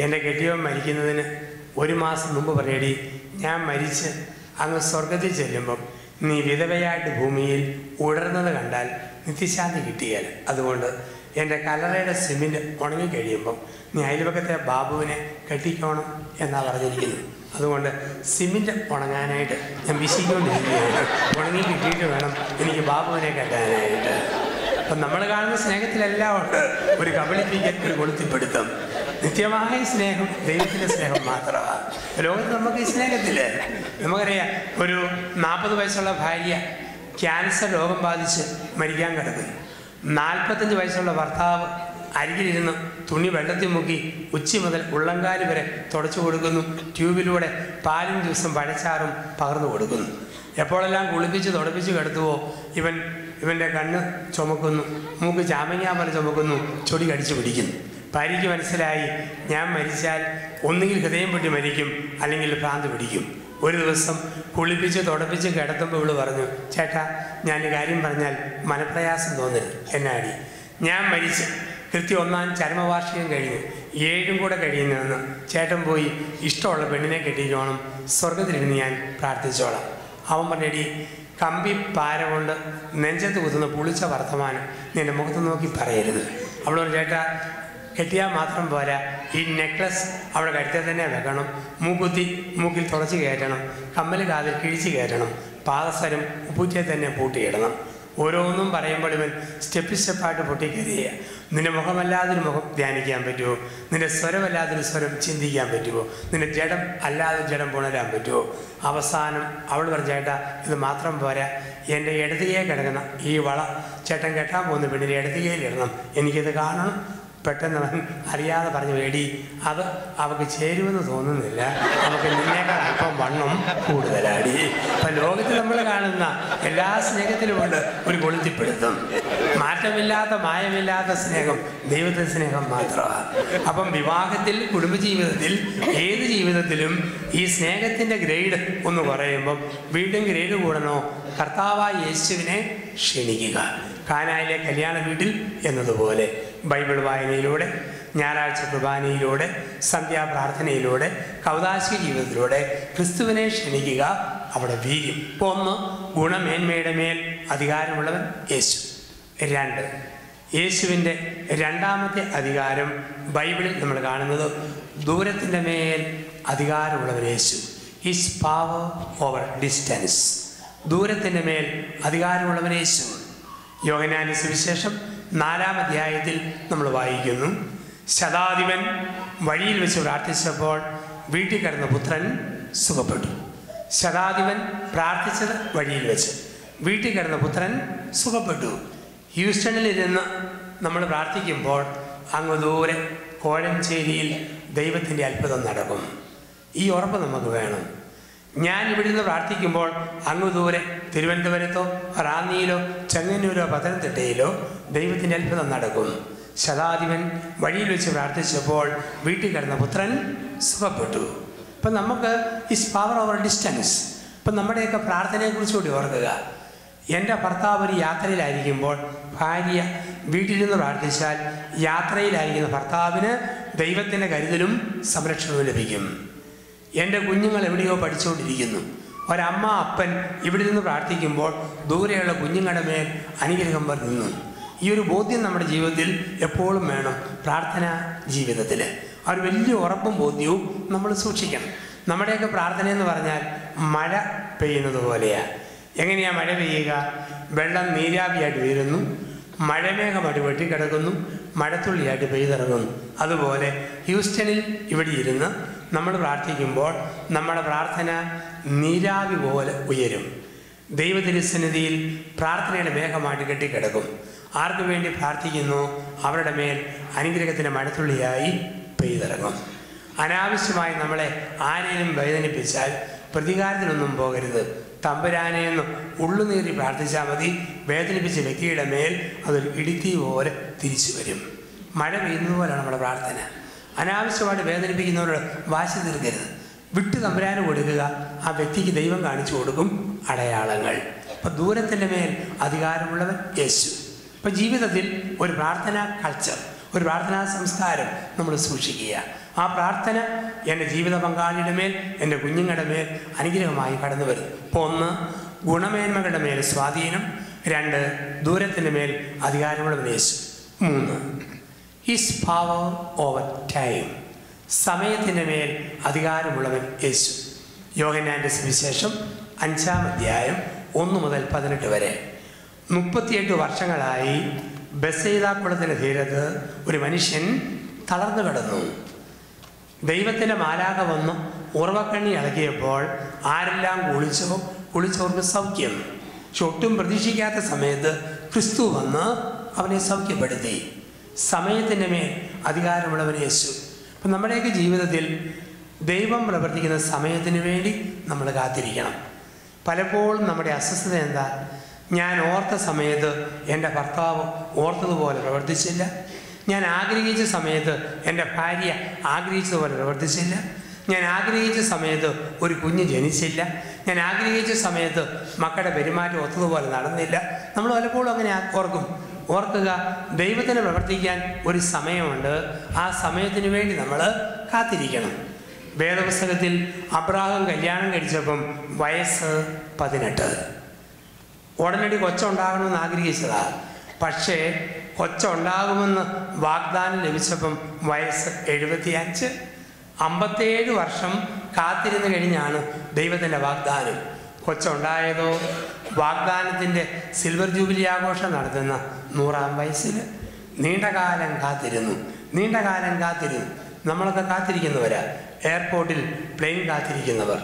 എൻ്റെ കെട്ടിയവൻ മരിക്കുന്നതിന് 1 മാസം മുമ്പ് പറയടി, ഞാൻ മരിച്ച് അങ്ങ് സ്വർഗത്തിൽ ചെല്ലുമ്പം നീ വിധവയായിട്ട് ഭൂമിയിൽ ഉടർന്നത് കണ്ടാൽ നിത്യശാന്തി കിട്ടിയാൽ, അതുകൊണ്ട് എൻ്റെ കല്ലറയുടെ സിമെൻറ്റ് ഉണങ്ങിക്കഴിയുമ്പം നീ അയൽപക്കത്തെ ബാബുവിനെ കെട്ടിക്കോണം എന്നാണ് പറഞ്ഞിരിക്കുന്നത്. അതുകൊണ്ട് സിമെൻറ്റ് ഉണങ്ങാനായിട്ട് ഞാൻ വീശിക്കൊണ്ടിരിക്കുകയാണ്. ഉണങ്ങി കിട്ടിയിട്ട് വേണം എനിക്ക് ബാബുവിനെ കെട്ടാനായിട്ട്. അപ്പം നമ്മൾ കാണുന്ന സ്നേഹത്തിലെല്ലാം ഉണ്ട് ഒരു കബളിപ്പിക്കൽ, ഒരു കൊളുത്തിപ്പിടുത്തം. നിത്യമായ സ്നേഹം ദൈവത്തിൻ്റെ സ്നേഹം മാത്രമാണ്. ലോകത്ത് നമുക്ക് ഈ സ്നേഹത്തിൽ നമുക്കറിയാം, ഒരു 40 വയസ്സുള്ള ഭാര്യ ക്യാൻസർ രോഗം ബാധിച്ച് മരിക്കാൻ കിടക്കുന്നു. 45 വയസ്സുള്ള ഭർത്താവ് അരികിലിരുന്ന് തുണി വെള്ളത്തിൽ മുക്കി ഉച്ചി മുതൽ ഉള്ളങ്കാല് വരെ തുടച്ചു കൊടുക്കുന്നു. ട്യൂബിലൂടെ പാലും ജ്യൂസും പഴച്ചാറും പകർന്നു കൊടുക്കുന്നു. എപ്പോഴെല്ലാം കുളിപ്പിച്ച് തുടപ്പിച്ച് കിടത്തുവോ ഇവൻ്റെ കണ്ണ് ചുമക്കുന്നു, മൂക്ക് ചാമങ്ങാ പോലെ ചുമക്കുന്നു, ചൊടി കടിച്ചു പിടിക്കുന്നു. ഭാര്യയ്ക്ക് മനസ്സിലായി, ഞാൻ മരിച്ചാൽ ഒന്നുകിൽ ഹൃദയം പൊട്ടി മരിക്കും, അല്ലെങ്കിൽ ഭ്രാന്ത് പിടിക്കും. ഒരു ദിവസം കുളിപ്പിച്ച് തുടപ്പിച്ച് കിടത്തുമ്പോൾ ഇവള് പറഞ്ഞു, ചേട്ടാ, ഞാൻ കാര്യം പറഞ്ഞാൽ മനപ്രയാസം തോന്നരുത്. എന്നാടി? ഞാൻ മരിച്ച് കൃത്യം 1-ാം ചരമവാർഷികം കഴിഞ്ഞു 7 കൂടെ കഴിയുന്നതെന്ന് ചേട്ടൻ പോയി ഇഷ്ടമുള്ള പെണ്ണിനെ കെട്ടിക്കോണം, സ്വർഗത്തിലിരുന്ന് ഞാൻ പ്രാർത്ഥിച്ചോളാം. അവൻ പറഞ്ഞടി, കമ്പി പാര കൊണ്ട് നെഞ്ചത്ത് കുത്തുന്ന പുളിച്ച വർത്തമാനം നീ എൻ്റെ മുഖത്ത് നോക്കി പറയരുത്. അവൾ പറഞ്ഞു, ചേട്ടാ, കെട്ടിയാൽ മാത്രം പോരാ, ഈ നെക്ലസ് അവിടെ കഴുത്തിൽ തന്നെ വെക്കണം, മൂക്കിൽ തുളച്ച് കയറ്റണം, കമ്മൽ കാതിൽ കിഴിച്ച് കയറ്റണം, പാദസരം ഉപ്പൂറ്റിയെ തന്നെ പൂട്ടിയിടണം. ഓരോന്നും പറയുമ്പോൾ ഇവൻ സ്റ്റെപ്പായിട്ട് പൊട്ടിക്കറിയുക. നിന്റെ മുഖമല്ലാതൊരു മുഖം ധ്യാനിക്കാൻ പറ്റുമോ? നിന്റെ സ്വരമല്ലാതൊരു സ്വരം ചിന്തിക്കാൻ പറ്റുമോ? നിന്റെ ജഡം അല്ലാതെ ജഡം പുണരാൻ പറ്റുമോ? അവസാനം അവൾ പറഞ്ഞു, ചേട്ടാ, ഇത് മാത്രം പോരാ, എൻ്റെ ഇടതുകൈ കിടക്കുന്ന ഈ വള ചേട്ടൻ കെട്ടാൻ പോകുന്ന പെണ്ണിൻ്റെ ഇടതുകൈയിലിടണം, എനിക്കിത് കാണണം. പെട്ടെന്ന് അവൻ അറിയാതെ പറഞ്ഞു, വേടി, അത് അവൾക്ക് ചേരുമെന്ന് തോന്നുന്നില്ല, അവൾക്ക് നിന്നേക്കാൾ അല്പം വണ്ണം കൂടുതലാടി. അപ്പം ലോകത്തിൽ നമ്മൾ കാണുന്ന എല്ലാ സ്നേഹത്തിലുമുണ്ട് ഒരു കൊളുത്തിപ്പിടുത്തം. മാറ്റമില്ലാത്ത മായമില്ലാത്ത സ്നേഹം ദൈവത്തിൻ്റെ സ്നേഹം മാത്രമാണ്. അപ്പം വിവാഹത്തിൽ, കുടുംബജീവിതത്തിൽ, ഏത് ജീവിതത്തിലും ഈ സ്നേഹത്തിൻ്റെ ഗ്രേഡ് ഒന്ന് കുറയുമ്പം വീണ്ടും ഗ്രേഡ് കൂടണോ? കർത്താവായ യേശുവിനെ ക്ഷണിക്കുക. കാനായിലെ കല്യാണ വീട്ടിൽ എന്നതുപോലെ ബൈബിൾ വായനയിലൂടെ, ഞായറാഴ്ച കുർബാനയിലൂടെ, സന്ധ്യാപ്രാർത്ഥനയിലൂടെ, കൗദാശിക ജീവിതത്തിലൂടെ ക്രിസ്തുവിനെ ക്ഷണിക്കുക. അവിടെ വീര്യം. 1, ഗുണമേന്മയുടെ മേൽ അധികാരമുള്ളവൻ യേശു. 2, യേശുവിൻ്റെ 2ാമത്തെ അധികാരം ബൈബിളിൽ നമ്മൾ കാണുന്നത് ദൂരത്തിൻ്റെ മേൽ അധികാരമുള്ളവൻ യേശു. His power over distance. ദൂരത്തിൻ്റെ മേൽ അധികാരമുള്ളവൻ യേശു. യോഹന്നാന്റെ സുവിശേഷം 4-ാം അധ്യായത്തിൽ നമ്മൾ വായിക്കുന്നു, ശതാധിപൻ വഴിയിൽ വെച്ച് പ്രാർത്ഥിച്ചപ്പോൾ വീട്ടിൽ കിടന്ന പുത്രൻ സുഖപ്പെട്ടു. ശതാധിപൻ പ്രാർത്ഥിച്ചത് വഴിയിൽ വെച്ച്, വീട്ടിൽ കിടന്ന പുത്രൻ സുഖപ്പെട്ടു. ഹ്യൂസ്റ്റണിലിരുന്ന് നമ്മൾ പ്രാർത്ഥിക്കുമ്പോൾ അങ്ങ് ദൂരെ കോഴഞ്ചേരിയിൽ ദൈവത്തിൻ്റെ അത്ഭുതം നടക്കും. ഈ ഉറപ്പ് നമുക്ക് വേണം. ഞാൻ ഇവിടെ നിന്ന് പ്രാർത്ഥിക്കുമ്പോൾ അങ്ങ് ദൂരെ തിരുവനന്തപുരത്തോ റാന്നിയിലോ ചെങ്ങന്നൂരോ പത്തനംതിട്ടയിലോ ദൈവത്തിൻ്റെ അത്ഭുതം നടക്കും. ശതാധിപൻ വഴിയിൽ വെച്ച് പ്രാർത്ഥിച്ചപ്പോൾ വീട്ടിൽ കിടന്ന പുത്രൻ സുഖപ്പെട്ടു. അപ്പം നമുക്ക് ഇസ് പവർ ഓവർ ഡിസ്റ്റൻസ്. ഇപ്പം നമ്മുടെയൊക്കെ പ്രാർത്ഥനയെക്കുറിച്ച് കൂടി ഓർക്കുക. എൻ്റെ ഭർത്താവ് ഒരു യാത്രയിലായിരിക്കുമ്പോൾ ഭാര്യ വീട്ടിൽ നിന്ന് പ്രാർത്ഥിച്ചാൽ യാത്രയിലായിരിക്കുന്ന ഭർത്താവിന് ദൈവത്തിൻ്റെ കരുതലും സംരക്ഷണവും ലഭിക്കും. എൻ്റെ കുഞ്ഞുങ്ങൾ എവിടെയോ പഠിച്ചുകൊണ്ടിരിക്കുന്നു, ഒരമ്മ അപ്പൻ ഇവിടെ നിന്ന് പ്രാർത്ഥിക്കുമ്പോൾ ദൂരെയുള്ള കുഞ്ഞുങ്ങളുടെ മേൽ അനുഗ്രഹം വരുന്നു. ഈ ഒരു ബോധ്യം നമ്മുടെ ജീവിതത്തിൽ എപ്പോഴും വേണം. പ്രാർത്ഥനാ ജീവിതത്തിൽ ആ ഒരു വലിയ ഉറപ്പും ബോധ്യവും നമ്മൾ സൂക്ഷിക്കണം. നമ്മുടെയൊക്കെ പ്രാർത്ഥന എന്ന് പറഞ്ഞാൽ മഴ പെയ്യുന്നത് പോലെയാണ്. എങ്ങനെയാണ് മഴ പെയ്യുക? വെള്ളം നീരാവിയായിട്ട് വീഴുന്നു, മഴമേഘമായിട്ട് വെട്ടിക്കിടക്കുന്നു, മഴത്തുള്ളിയായിട്ട് പെയ്തിറങ്ങുന്നു. അതുപോലെ ഹ്യൂസ്റ്റണിൽ ഇവിടെ ഇരുന്ന് നമ്മൾ പ്രാർത്ഥിക്കുമ്പോൾ നമ്മുടെ പ്രാർത്ഥന നീരാവി പോലെ ഉയരും. ദൈവതിരുസന്നിധിയിൽ പ്രാർത്ഥനയുടെ മേഘമായിട്ട് കെട്ടിക്കിടക്കും. ആർക്കു വേണ്ടി പ്രാർത്ഥിക്കുന്നു അവരുടെ മേൽ അനുഗ്രഹത്തിൻ്റെ മഴത്തുള്ളിയായി പെയ്തിറങ്ങും. അനാവശ്യമായി നമ്മളെ ആരെയും വേദനിപ്പിച്ചാൽ പ്രതികാരത്തിനൊന്നും പോകരുത്. തമ്പുരാനെയെന്ന് ഉള്ളുനീറി പ്രാർത്ഥിച്ചാൽ മതി. വേദനിപ്പിച്ച വ്യക്തിയുടെ മേൽ അതൊരു ഇടുത്തി പോലെ തിരിച്ചു വരും. മഴ പെയ്യുന്നത് പോലെയാണ് നമ്മുടെ പ്രാർത്ഥന. അനാവശ്യമായിട്ട് വേദനിപ്പിക്കുന്നവരോട് വാശി തീർക്കരുത്. വിട്ട് തമ്പുരാന് കൊടുക്കുക. ആ വ്യക്തിക്ക് ദൈവം കാണിച്ചു കൊടുക്കും അടയാളങ്ങൾ. അപ്പം ദൂരത്തിൻ്റെ മേൽ അധികാരമുള്ളവൻ യേശു. അപ്പം ജീവിതത്തിൽ ഒരു പ്രാർത്ഥനാ കൾച്ചർ, ഒരു പ്രാർത്ഥനാ സംസ്കാരം നമ്മൾ സൂക്ഷിക്കുക. ആ പ്രാർത്ഥന എൻ്റെ ജീവിത പങ്കാളിയുടെ മേൽ, എൻ്റെ കുഞ്ഞുങ്ങളുടെ മേൽ അനുഗ്രഹമായി കടന്നു വരും. അപ്പോൾ 1 ഗുണമേന്മകളുടെ മേൽ സ്വാധീനം, 2 ദൂരത്തിൻ്റെ മേൽ അധികാരമുള്ളവൻ യേശു, 3 ഹിസ് പവർ ഓവർ ടൈം, സമയത്തിൻ്റെ മേൽ അധികാരമുള്ളവൻ യേശു. യോഹന്നാൻ്റെ സുവിശേഷം 5-ാം അധ്യായം 1 മുതൽ 18 വരെ. 38 വർഷങ്ങളായി ബെത്സയിദാ കുളത്തിൻ്റെ തീരത്ത് ഒരു മനുഷ്യൻ തളർന്നു കിടന്നു. ദൈവത്തിൻ്റെ മാലാഖ വന്ന് ഉറവക്കണ്ണി ഇളകിയപ്പോൾ ആരെല്ലാം കുളിച്ചവർക്ക് സൗഖ്യം. പക്ഷെ ഒട്ടും പ്രതീക്ഷിക്കാത്ത സമയത്ത് ക്രിസ്തു വന്ന് അവനെ സൗഖ്യപ്പെടുത്തി. സമയത്തിൻ്റെ മേൽ അധികാരമുള്ളവൻ യേശു. അപ്പം നമ്മുടെയൊക്കെ ജീവിതത്തിൽ ദൈവം പ്രവർത്തിക്കുന്ന സമയത്തിന് വേണ്ടി നമ്മൾ കാത്തിരിക്കണം. പലപ്പോഴും നമ്മുടെ അസ്വസ്ഥത എന്താ? ഞാൻ ഓർത്ത സമയത്ത് എൻ്റെ ഭർത്താവ് ഓർത്തതുപോലെ പ്രവർത്തിച്ചില്ല. ഞാൻ ആഗ്രഹിച്ച സമയത്ത് എൻ്റെ ഭാര്യ ആഗ്രഹിച്ചതുപോലെ പ്രവർത്തിച്ചില്ല. ഞാൻ ആഗ്രഹിച്ച സമയത്ത് ഒരു കുഞ്ഞ് ജനിച്ചില്ല. ഞാൻ ആഗ്രഹിച്ച സമയത്ത് മക്കളുടെ പെരുമാറ്റം ഒത്തതുപോലെ നടന്നില്ല. നമ്മൾ പലപ്പോഴും അങ്ങനെ ഓർക്കുക, ദൈവത്തിന് പ്രവർത്തിക്കാൻ ഒരു സമയമുണ്ട്. ആ സമയത്തിന് വേണ്ടി നമ്മൾ കാത്തിരിക്കണം. വേദപുസ്തകത്തിൽ അബ്രാഹാം കല്യാണം കഴിച്ചപ്പം വയസ്സ് 18. ഉടനടി കൊച്ചുണ്ടാകണമെന്ന് ആഗ്രഹിച്ചതാണ്. പക്ഷേ കൊച്ചുണ്ടാകുമെന്ന് വാഗ്ദാനം ലഭിച്ചപ്പം വയസ്സ് 75. 57 വർഷം കാത്തിരുന്ന് കഴിഞ്ഞാണ് ദൈവത്തിൻ്റെ വാഗ്ദാനം. കൊച്ചുണ്ടായതോ വാഗ്ദാനത്തിൻ്റെ സിൽവർ ജൂബിലി ആഘോഷം നടത്തുന്ന 100-ാം വയസ്സിൽ. നീണ്ടകാലം കാത്തിരുന്നു. നമ്മളൊക്കെ കാത്തിരിക്കുന്നവരാ. എയർപോർട്ടിൽ പ്ലെയിൻ കാത്തിരിക്കുന്നവർ,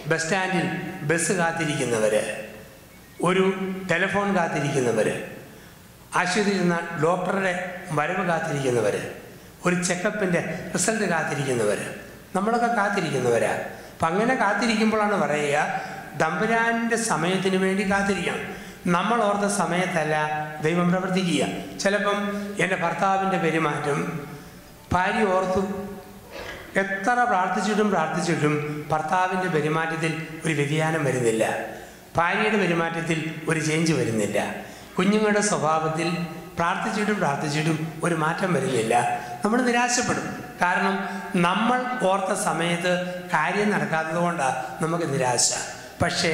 ബസ് സ്റ്റാൻഡിൽ ബസ് കാത്തിരിക്കുന്നവർ, ഒരു ടെലിഫോൺ കാത്തിരിക്കുന്നവർ, ആശുപത്രിയിൽ നിന്ന് ഡോക്ടറുടെ വരവ് കാത്തിരിക്കുന്നവർ, ഒരു ചെക്കപ്പിൻ്റെ റിസൾട്ട് കാത്തിരിക്കുന്നവർ, നമ്മളൊക്കെ കാത്തിരിക്കുന്നവരാ. അപ്പം അങ്ങനെ കാത്തിരിക്കുമ്പോഴാണ് പറയുക, തമ്പുരാൻ്റെ സമയത്തിന് വേണ്ടി കാത്തിരിക്കണം. നമ്മൾ ഓർത്ത സമയത്തല്ല ദൈവം പ്രവർത്തിക്കുക. ചിലപ്പം എൻ്റെ ഭർത്താവിൻ്റെ പെരുമാറ്റം ഭാര്യ ഓർത്തു. എത്ര പ്രാർത്ഥിച്ചിട്ടും ഭർത്താവിൻ്റെ പെരുമാറ്റത്തിൽ ഒരു വ്യതിയാനം വരുന്നില്ല. ഭാര്യയുടെ പെരുമാറ്റത്തിൽ ഒരു ചേഞ്ച് വരുന്നില്ല. കുഞ്ഞുങ്ങളുടെ സ്വഭാവത്തിൽ പ്രാർത്ഥിച്ചിട്ടും ഒരു മാറ്റം വരുന്നില്ല. നമ്മൾ നിരാശപ്പെടും. കാരണം നമ്മൾ ഓർത്ത സമയത്ത് കാര്യം നടക്കാത്തത് കൊണ്ടാണ് നമുക്ക് നിരാശ. പക്ഷേ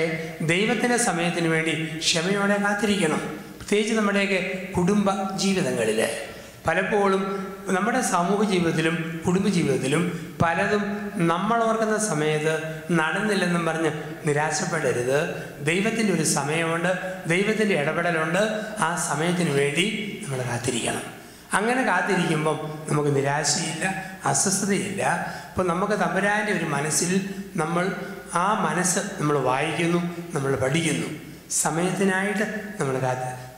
ദൈവത്തിൻ്റെ സമയത്തിന് വേണ്ടി ക്ഷമയോടെ കാത്തിരിക്കണം. പ്രത്യേകിച്ച് നമ്മുടെയൊക്കെ കുടുംബ ജീവിതങ്ങളിൽ പലപ്പോഴും നമ്മുടെ സമൂഹ ജീവിതത്തിലും കുടുംബജീവിതത്തിലും പലതും നമ്മൾ ഓർക്കുന്ന സമയത്ത് നടന്നില്ലെന്നും പറഞ്ഞ് നിരാശപ്പെടരുത്. ദൈവത്തിൻ്റെ ഒരു സമയമുണ്ട്, ദൈവത്തിൻ്റെ ഇടപെടലുണ്ട്. ആ സമയത്തിന് വേണ്ടി നമ്മൾ കാത്തിരിക്കണം. അങ്ങനെ കാത്തിരിക്കുമ്പം നമുക്ക് നിരാശയില്ല, അസ്വസ്ഥതയില്ല. അപ്പോൾ നമുക്ക് തമ്പുരാൻ്റെ ഒരു മനസ്സിൽ ആ മനസ്സ് നമ്മൾ വായിക്കുന്നു, നമ്മൾ പഠിക്കുന്നു. സമയത്തിനായിട്ട് നമ്മൾ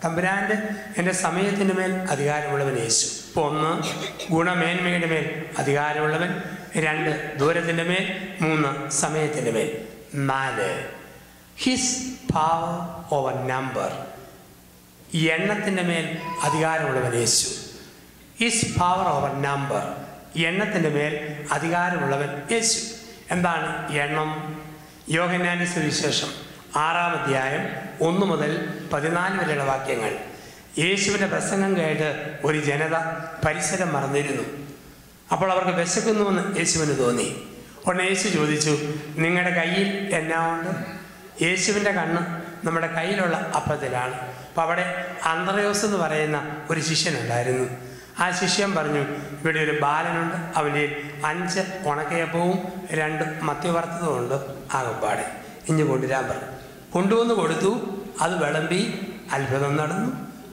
തമ്പുരാൻ്റെ എൻ്റെ സമയത്തിൻ്റെ മേൽ അധികാരമുള്ളവൻ യേശു. ഇപ്പോൾ 1 ഗുണമേന്മയുടെ മേൽ അധികാരമുള്ളവൻ, 2 ദൂരത്തിൻ്റെ മേൽ, 3 സമയത്തിൻ്റെ മേൽ, 4 ഹിസ് പവർ ഓവർ നമ്പർ, എണ്ണത്തിൻ്റെ മേൽ അധികാരമുള്ളവൻ യേശു. ഹിസ് പവർ ഓവർ നമ്പർ, എണ്ണത്തിൻ്റെ മേൽ അധികാരമുള്ളവൻ യേശു. എന്താണ് എണ്ണം? യോഹന്നാന്റെ സുവിശേഷം 6-ാം അധ്യായം 1 മുതൽ 14 വരെയുള്ള വാക്യങ്ങൾ. യേശുവിൻ്റെ പ്രസംഗം കേട്ട് ഒരു ജനത പരിസരം മറന്നിരുന്നു. അപ്പോൾ അവർക്ക് വിശക്കുന്നുവെന്ന് യേശുവിന് തോന്നി. ഉടനെ യേശു ചോദിച്ചു, നിങ്ങളുടെ കയ്യിൽ എന്നാ ഉണ്ട്? യേശുവിൻ്റെ കണ്ണ് നമ്മുടെ കയ്യിലുള്ള അപ്പത്തിലാണ്. അപ്പോൾ അവിടെ അന്ത്രയോസ് എന്ന് പറയുന്ന ഒരു ശിഷ്യനുണ്ടായിരുന്നു. ആ ശിഷ്യൻ പറഞ്ഞു, ഇവിടെ ഒരു ബാലനുണ്ട്, അവൻ്റെ 5 ഉണക്കയപ്പവും 2 മത്തി വറുത്തതും ഉണ്ട്, ആകപ്പാടെ ഇഞ്ഞ് കൊണ്ടുവരാൻ പറഞ്ഞു. കൊണ്ടുവന്ന് കൊടുത്തു, അത് വിളമ്പി, അത്ഭുതം നടന്നു.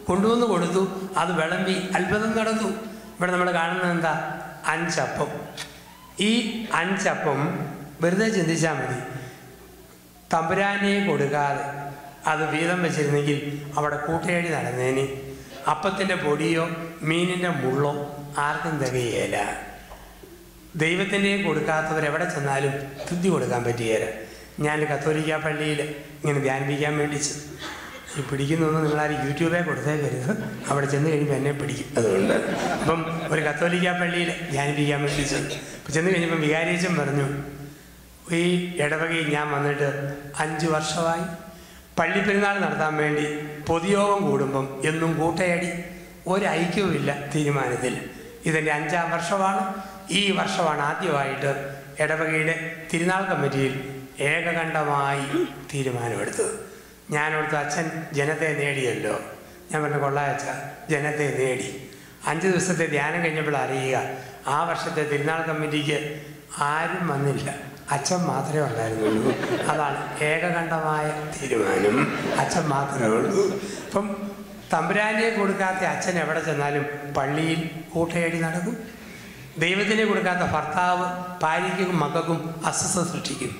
കൊണ്ടുവന്ന് കൊടുത്തു, അത് വിളമ്പി, അത്ഭുതം നടന്നു. ഇവിടെ നമ്മൾ കാണുന്നത് എന്താ? 5 അപ്പം. ഈ 5 അപ്പം വെറുതെ ചിന്തിച്ചാൽ മതി. തമ്പുരാനെ കൊടുക്കാതെ അത് വീതം വെച്ചിരുന്നെങ്കിൽ അവിടെ കൂട്ടയടി നടന്നേന്. അപ്പത്തിൻ്റെ പൊടിയോ മീനിൻ്റെ മുള്ളോ ആർക്കും തികയേല. ദൈവത്തിൻ്റെയും കൊടുക്കാത്തവരെവിടെ ചെന്നാലും തുതി കൊടുക്കാൻ പറ്റുകയില്ല. ഞാൻ കത്തോലിക്ക പള്ളിയിൽ ഇങ്ങനെ ധ്യാനിപ്പിക്കാൻ വേണ്ടി ഈ പിടിക്കുന്നൊന്നും നിങ്ങളാരും യൂട്യൂബേ കൊടുത്തേക്കരുത്, അവിടെ ചെന്ന് കഴിയുമ്പോൾ എന്നെ പിടിക്കും. അതുകൊണ്ട് അപ്പം ഒരു കത്തോലിക്ക പള്ളിയിൽ ധ്യാനിപ്പിക്കാൻ വേണ്ടി ചെന്ന് കഴിഞ്ഞപ്പം വികാരിയച്ചൻ പറഞ്ഞു, ഈ ഇടവകയിൽ ഞാൻ വന്നിട്ട് 5 വർഷമായി. പള്ളിപ്പെരുന്നാൾ നടത്താൻ വേണ്ടി പൊതുയോഗം കൂടുമ്പം എന്നും കൂട്ടയടി, ഒരൈക്യവുമില്ല തീരുമാനത്തിൽ. ഇതെൻ്റെ 5ാം വർഷമാണ്. ഈ വർഷമാണ് ആദ്യമായിട്ട് ഇടവകയുടെ തിരുനാൾ കമ്മിറ്റിയിൽ ഏകകണ്ഠമായി തീരുമാനമെടുത്തത്. ഞാനോടത്ത് അച്ഛൻ ജനത്തെ നേടിയല്ലോ. ഞാൻ പറഞ്ഞു, കൊള്ളാച്ച, ജനത്തെ നേടി. 5 ദിവസത്തെ ധ്യാനം കഴിഞ്ഞപ്പോൾ അറിയുക, ആ വർഷത്തെ തിരുനാൾ കമ്മിറ്റിക്ക് ആരും വന്നില്ല, അച്ഛൻ മാത്രമേ ഉണ്ടായിരുന്നുള്ളൂ. അതാണ് ഏകകണ്ഠമായ തീരുമാനം, അച്ഛൻ മാത്രമേ ഉള്ളൂ. അപ്പം തമ്പുരാനെ കൊടുക്കാത്ത അച്ഛൻ എവിടെ ചെന്നാലും പള്ളിയിൽ കൂട്ടയടി നടക്കും. ദൈവത്തിനെ കൊടുക്കാത്ത ഭർത്താവ് ഭാര്യയ്ക്കും മക്കൾക്കും അസ്വസ്ഥത സൃഷ്ടിക്കും.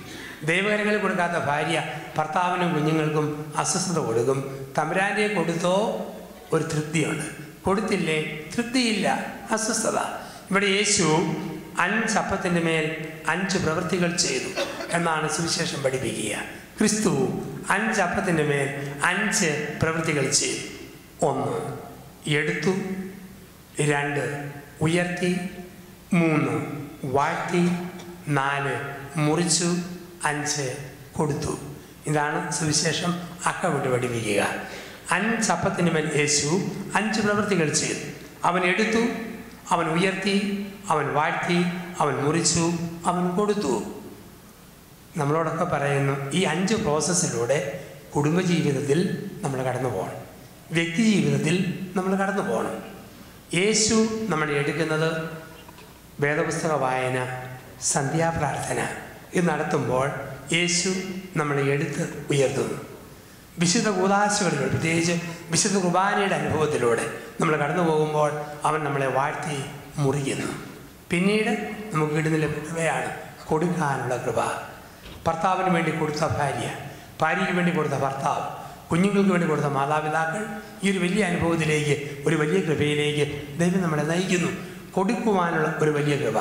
ദൈവകരങ്ങളിൽ കൊടുക്കാത്ത ഭാര്യ ഭർത്താവിനും കുഞ്ഞുങ്ങൾക്കും അസ്വസ്ഥത കൊടുക്കും. തമ്പുരാനെ കൊടുത്തോ ഒരു തൃപ്തിയുണ്ട്, കൊടുത്തില്ലേ തൃപ്തിയില്ല, അസ്വസ്ഥത. ഇവിടെ യേശു 5 അപ്പത്തിൻ്റെ മേൽ 5 പ്രവൃത്തികൾ ചെയ്തു എന്നാണ് സുവിശേഷം പഠിപ്പിക്കുക. ക്രിസ്തു 5 അപ്പത്തിൻ്റെ മേൽ 5 പ്രവൃത്തികൾ ചെയ്തു. 1 എടുത്തു, 2 ഉയർത്തി, 3 വാഴ്ത്തി, 4 മുറിച്ചു, 5 കൊടുത്തു. ഇതാണ് സുവിശേഷം അക്കമിട്ട് പഠിപ്പിക്കുക. 5 അപ്പത്തിൻ്റെ മേൽ യേശു 5 പ്രവൃത്തികൾ ചെയ്തു. അവൻ എടുത്തു, അവൻ ഉയർത്തി, അവൻ വാഴ്ത്തി, അവൻ മുറിച്ചു, അവൻ കൊടുത്തു. നമ്മളോടൊക്കെ പറയുന്നു, ഈ 5 പ്രോസസ്സിലൂടെ കുടുംബജീവിതത്തിൽ നമ്മൾ കടന്നു പോകണം, വ്യക്തി ജീവിതത്തിൽ നമ്മൾ കടന്നു പോകണം. യേശു നമ്മൾ എടുക്കുന്നത് വേദപുസ്തക വായന, സന്ധ്യാപ്രാർത്ഥന ഇത് നടത്തുമ്പോൾ യേശു നമ്മളെ എടുത്ത് ഉയർത്തുന്നു. വിശുദ്ധ കൂദാശകളിലൂടെ, പ്രത്യേകിച്ച് വിശുദ്ധ കുർബാനയുടെ അനുഭവത്തിലൂടെ നമ്മൾ കടന്നു പോകുമ്പോൾ അവൻ നമ്മളെ വാഴ്ത്തി മുറിക്കുന്നു. പിന്നീട് നമുക്ക് കിട്ടുന്ന കൃപയാണ് കൊടുക്കാനുള്ള കൃപ. ഭർത്താവിന് വേണ്ടി കൊടുത്ത ഭാര്യ, ഭാര്യയ്ക്ക് വേണ്ടി കൊടുത്ത ഭർത്താവ്, കുഞ്ഞുങ്ങൾക്ക് വേണ്ടി കൊടുത്ത മാതാപിതാക്കൾ, ഈ ഒരു വലിയ അനുഭവത്തിലേക്ക്, ഒരു വലിയ കൃപയിലേക്ക് ദൈവം നമ്മളെ നയിക്കുന്നു. കൊടുക്കുവാനുള്ള ഒരു വലിയ കൃപ.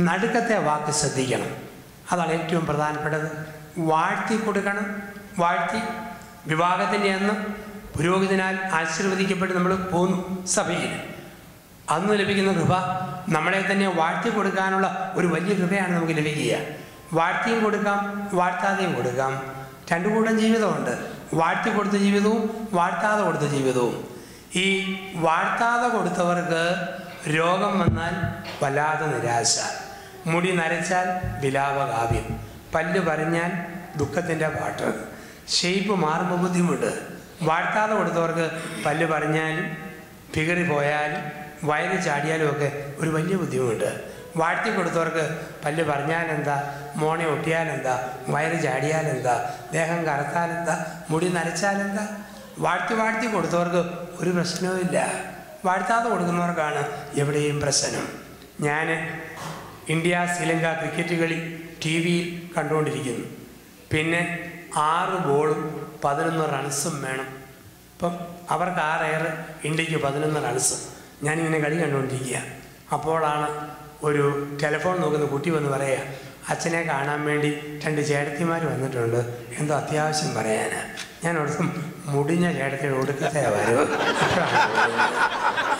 നടുക്കത്തെ വാക്ക് ശ്രദ്ധിക്കണം, അതാണ് ഏറ്റവും പ്രധാനപ്പെട്ടത്. വാഴ്ത്തി കൊടുക്കണം. വാഴ്ത്തി വിവാഹത്തിൻ്റെ അന്ന് പുരോഹിതനാൽ ആശീർവദിക്കപ്പെട്ട് നമ്മൾ പോകുന്നു സഭയിൽ. അന്ന് ലഭിക്കുന്ന കൃപ നമ്മളെ തന്നെ വാഴ്ത്തി കൊടുക്കാനുള്ള ഒരു വലിയ കൃപയാണ് നമുക്ക് ലഭിക്കുക. വാഴ്ത്തിയും കൊടുക്കാം, വാഴ്ത്താതെയും കൊടുക്കാം. 2 കൂട്ടം ജീവിതമുണ്ട്, വാഴ്ത്തി കൊടുത്ത ജീവിതവും വാഴ്ത്താതെ കൊടുത്ത ജീവിതവും. ഈ വാഴ്ത്താതെ കൊടുത്തവർക്ക് രോഗം വന്നാൽ വല്ലാതെ നിരാശ, മുടി നരച്ചാൽ വിലാപകാവ്യം, പല്ല് പറഞ്ഞാൽ ദുഃഖത്തിൻ്റെ പാട്ട്, ഷേപ്പ് മാറുമ്പോൾ ബുദ്ധിമുട്ട്. വാഴ്ത്താതെ കൊടുത്തവർക്ക് പല്ല് പറഞ്ഞാലും ഫിഗറി പോയാലും വയറ് ചാടിയാലും ഒക്കെ ഒരു വലിയ ബുദ്ധിമുട്ട്. വാഴ്ത്തി കൊടുത്തവർക്ക് പല്ല് പറഞ്ഞാലെന്താ, മോണെ ഒട്ടിയാലെന്താ, വയറ് ചാടിയാലെന്താ, ദേഹം കറുത്താലെന്താ, മുടി നരച്ചാലെന്താ. വാഴ്ത്തി കൊടുത്തവർക്ക് ഒരു പ്രശ്നവുമില്ല. വാഴ്ത്താതെ കൊടുക്കുന്നവർക്കാണ് എവിടെയും പ്രശ്നം. ഞാൻ ഇന്ത്യ ശ്രീലങ്ക ക്രിക്കറ്റ് കളി TV കണ്ടുകൊണ്ടിരിക്കുന്നു. പിന്നെ 6 ബോളും 11 റൺസും വേണം. ഇപ്പം അവർക്ക് 6 എയർ, ഇന്ത്യക്ക് 11 റൺസ്. ഞാനിങ്ങനെ കളി കണ്ടുകൊണ്ടിരിക്കുക. അപ്പോഴാണ് ഒരു ടെലിഫോൺ നോക്കുന്ന കുട്ടി വന്ന് പറയുക, അച്ഛനെ കാണാൻ വേണ്ടി 2 ചേട്ടത്തിമാർ വന്നിട്ടുണ്ട്, എന്തോ അത്യാവശ്യം പറയാനാ. ഞാൻ ഓർക്കും മുടിഞ്ഞ ചേട്ടത്തിയുടെ ഒടുക്കത്തെ വരവ്.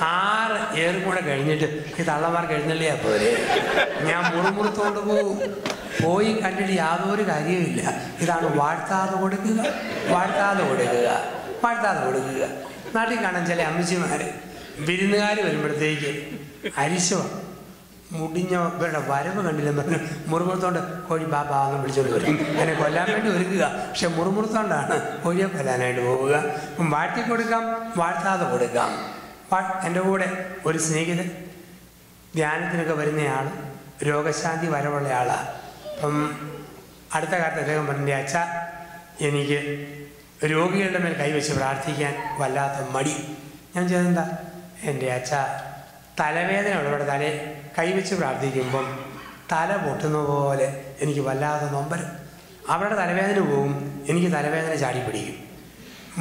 6 ഏറും കൂടെ കഴിഞ്ഞിട്ട് ഈ തള്ളമാർക്ക് എഴുന്നള്ളിയാ പോരെ. ഞാൻ മുറുമുറുത്തോണ്ട് പോയി കണ്ടിട്ട് യാതൊരു കാര്യവുമില്ല. ഇതാണ് വാഴ്ത്താതെ കൊടുക്കുക, വാഴ്ത്താതെ കൊടുക്കുക, വാഴ്ത്താതെ കൊടുക്കുക. നാട്ടിൽ കാണാൻ ചില അമ്മച്ചിമാർ വിരുന്നുകാർ വരുമ്പോഴത്തേക്ക് അരിശോ മുടിഞ്ഞ ഇവരുടെ വരവ് കണ്ടില്ലെന്ന് പറഞ്ഞു മുറുമുറുത്തോണ്ട് കോഴി ബാബാ എന്ന് വിളിച്ചോണ്ട് വരും. എന്നെ കൊല്ലാൻ വേണ്ടി ഒരുക്കുക, പക്ഷെ മുറുമുറുത്തോണ്ടാണ് കോഴിയെ കൊല്ലാനായിട്ട് പോവുക. വാഴ്ത്തി കൊടുക്കാം, വാഴ്ത്താതെ കൊടുക്കാം. എൻ്റെ കൂടെ ഒരു സ്നേഹിതൻ ധ്യാനത്തിനൊക്കെ വരുന്നയാൾ, രോഗശാന്തി വരവുള്ള ആളാണ്. അപ്പം അടുത്ത കാലത്ത് അദ്ദേഹം പറഞ്ഞ അച്ഛ, എനിക്ക് രോഗികളുടെ മേൽ കൈവച്ച് പ്രാർത്ഥിക്കാൻ വല്ലാത്ത മടി. ഞാൻ ചെയ്തെന്താ? എൻ്റെ അച്ഛ, തലവേദന ഉള്ളവരുടെ തലയിൽ കൈവച്ച് പ്രാർത്ഥിക്കുമ്പം തല പൊട്ടുന്ന പോലെ എനിക്ക് വല്ലാതെ നൊമ്പരം. അവരുടെ തലവേദന പോകും, എനിക്ക് തലവേദന ചാടി പിടിക്കും.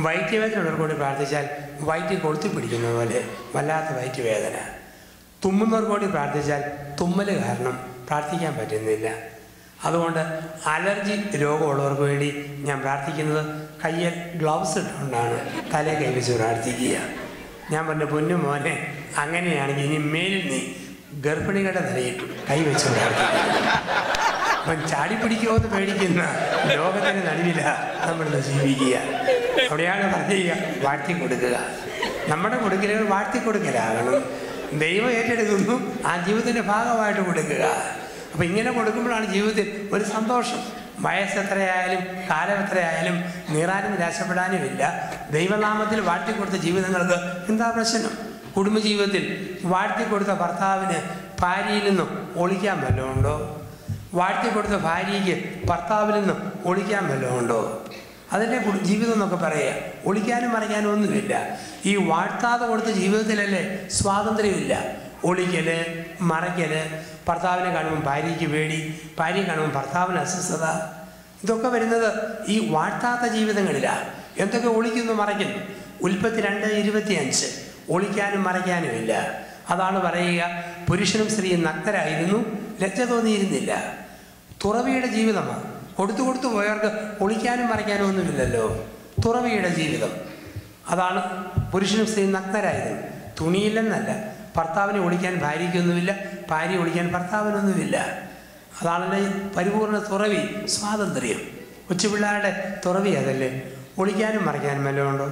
വയറ്റുവേദന ഉള്ളവർക്ക് കൂടി പ്രാർത്ഥിച്ചാൽ വയറ്റിൽ കൊളുത്തി പിടിക്കുന്ന പോലെ വല്ലാത്ത വയറ്റുവേദന. തുമ്മുന്നവർക്ക് കൂടി പ്രാർത്ഥിച്ചാൽ തുമ്മൽ കാരണം പ്രാർത്ഥിക്കാൻ പറ്റുന്നില്ല. അതുകൊണ്ട് അലർജി രോഗമുള്ളവർക്ക് വേണ്ടി ഞാൻ പ്രാർത്ഥിക്കുന്നത് കയ്യിൽ ഗ്ലൗസ് ഇട്ടുകൊണ്ടാണ് തലയെ കൈവച്ച് പ്രാർത്ഥിക്കുക. ഞാൻ പറഞ്ഞ പൊന്നു മോനെ, അങ്ങനെയാണെങ്കിൽ ഇനി മേലിൽ നീ ഗർഭിണികളുടെ തലയിൽ കൈവച്ച് പ്രാർത്ഥിക്കുക. അപ്പം ചാടി പിടിക്കുമെന്ന് പേടിക്കുന്ന ലോകത്തിന് നടുവിലാണ് നമ്മളിന്ന് ജീവിക്കുക. അവിടെയാണ് പറയുക, വാഴ്ത്തി കൊടുക്കുക. നമ്മുടെ കൊടുക്കലുകൾ വാഴ്ത്തി കൊടുക്കലാകണം. ദൈവം ഏറ്റെടുക്കുന്നു, ആ ജീവിതത്തിൻ്റെ ഭാഗമായിട്ട് കൊടുക്കുക. അപ്പം ഇങ്ങനെ കൊടുക്കുമ്പോഴാണ് ജീവിതത്തിൽ ഒരു സന്തോഷം. വയസ്സെത്രയായാലും കാലം എത്രയായാലും നീറാനും നിരാശപ്പെടാനുമില്ല. ദൈവനാമത്തിൽ വാഴ്ത്തിക്കൊടുത്ത ജീവിതങ്ങൾക്ക് എന്താ പ്രശ്നം? കുടുംബജീവിതത്തിൽ വാഴ്ത്തിക്കൊടുത്ത ഭർത്താവിന് ഭാര്യയിൽ നിന്നും ഒളിക്കാൻ വല്ലതും ഉണ്ടോ? വാഴ്ത്തിക്കൊടുത്ത ഭാര്യയ്ക്ക് ഭർത്താവിൽ നിന്നും ഒളിക്കാൻ വല്ലതും ഉണ്ടോ? അതിൻ്റെ ജീവിതം എന്നൊക്കെ പറയുക. ഒളിക്കാനും മറയ്ക്കാനും ഒന്നുമില്ല. ഈ വാഴ്ത്താതെ കൊടുത്ത ജീവിതത്തിലല്ലേ സ്വാതന്ത്ര്യമില്ല. ഒളിക്കൽ, മറയ്ക്കൽ, ഭർത്താവിനെ കാണുമ്പോൾ ഭാര്യയ്ക്ക് പേടി, ഭാര്യയെ കാണുമ്പോൾ ഭർത്താവിന് അസ്വസ്ഥത, ഇതൊക്കെ വരുന്നത് ഈ വാഴ്ത്താത്ത ജീവിതങ്ങളിലാണ്. എന്തൊക്കെ ഒളിക്കുന്നു, മറയ്ക്കുന്നു. ഉൽപ്പത്തി 2:25 ഒളിക്കാനും മറയ്ക്കാനുമില്ല. അതാണ് പറയുക, പുരുഷനും സ്ത്രീയും നഗ്നരായിരുന്നു, ലജ്ജ തോന്നിയിരുന്നില്ല. തുറവിയുടെ ജീവിതമാണ്. കൊടുത്തു കൊടുത്തു പോയവർക്ക് ഒളിക്കാനും മറയ്ക്കാനും ഒന്നുമില്ലല്ലോ. തുറവിയുടെ ജീവിതം അതാണ്. പുരുഷനും സ്ത്രീയും നഗ്നരായിരുന്നു. തുണിയില്ലെന്നല്ല, ഭർത്താവിനെ ഒളിക്കാൻ ഭാര്യയ്ക്കൊന്നുമില്ല, ഭാര്യ ഒളിക്കാൻ ഭർത്താവിനൊന്നുമില്ല. അതാണല്ലോ പരിപൂർണ തുറവി, സ്വാതന്ത്ര്യം. കൊച്ചുപിള്ളേരുടെ തുറവി അതല്ലേ. ഒളിക്കാനും മറയ്ക്കാനും വല്ലതും ഉണ്ടോ?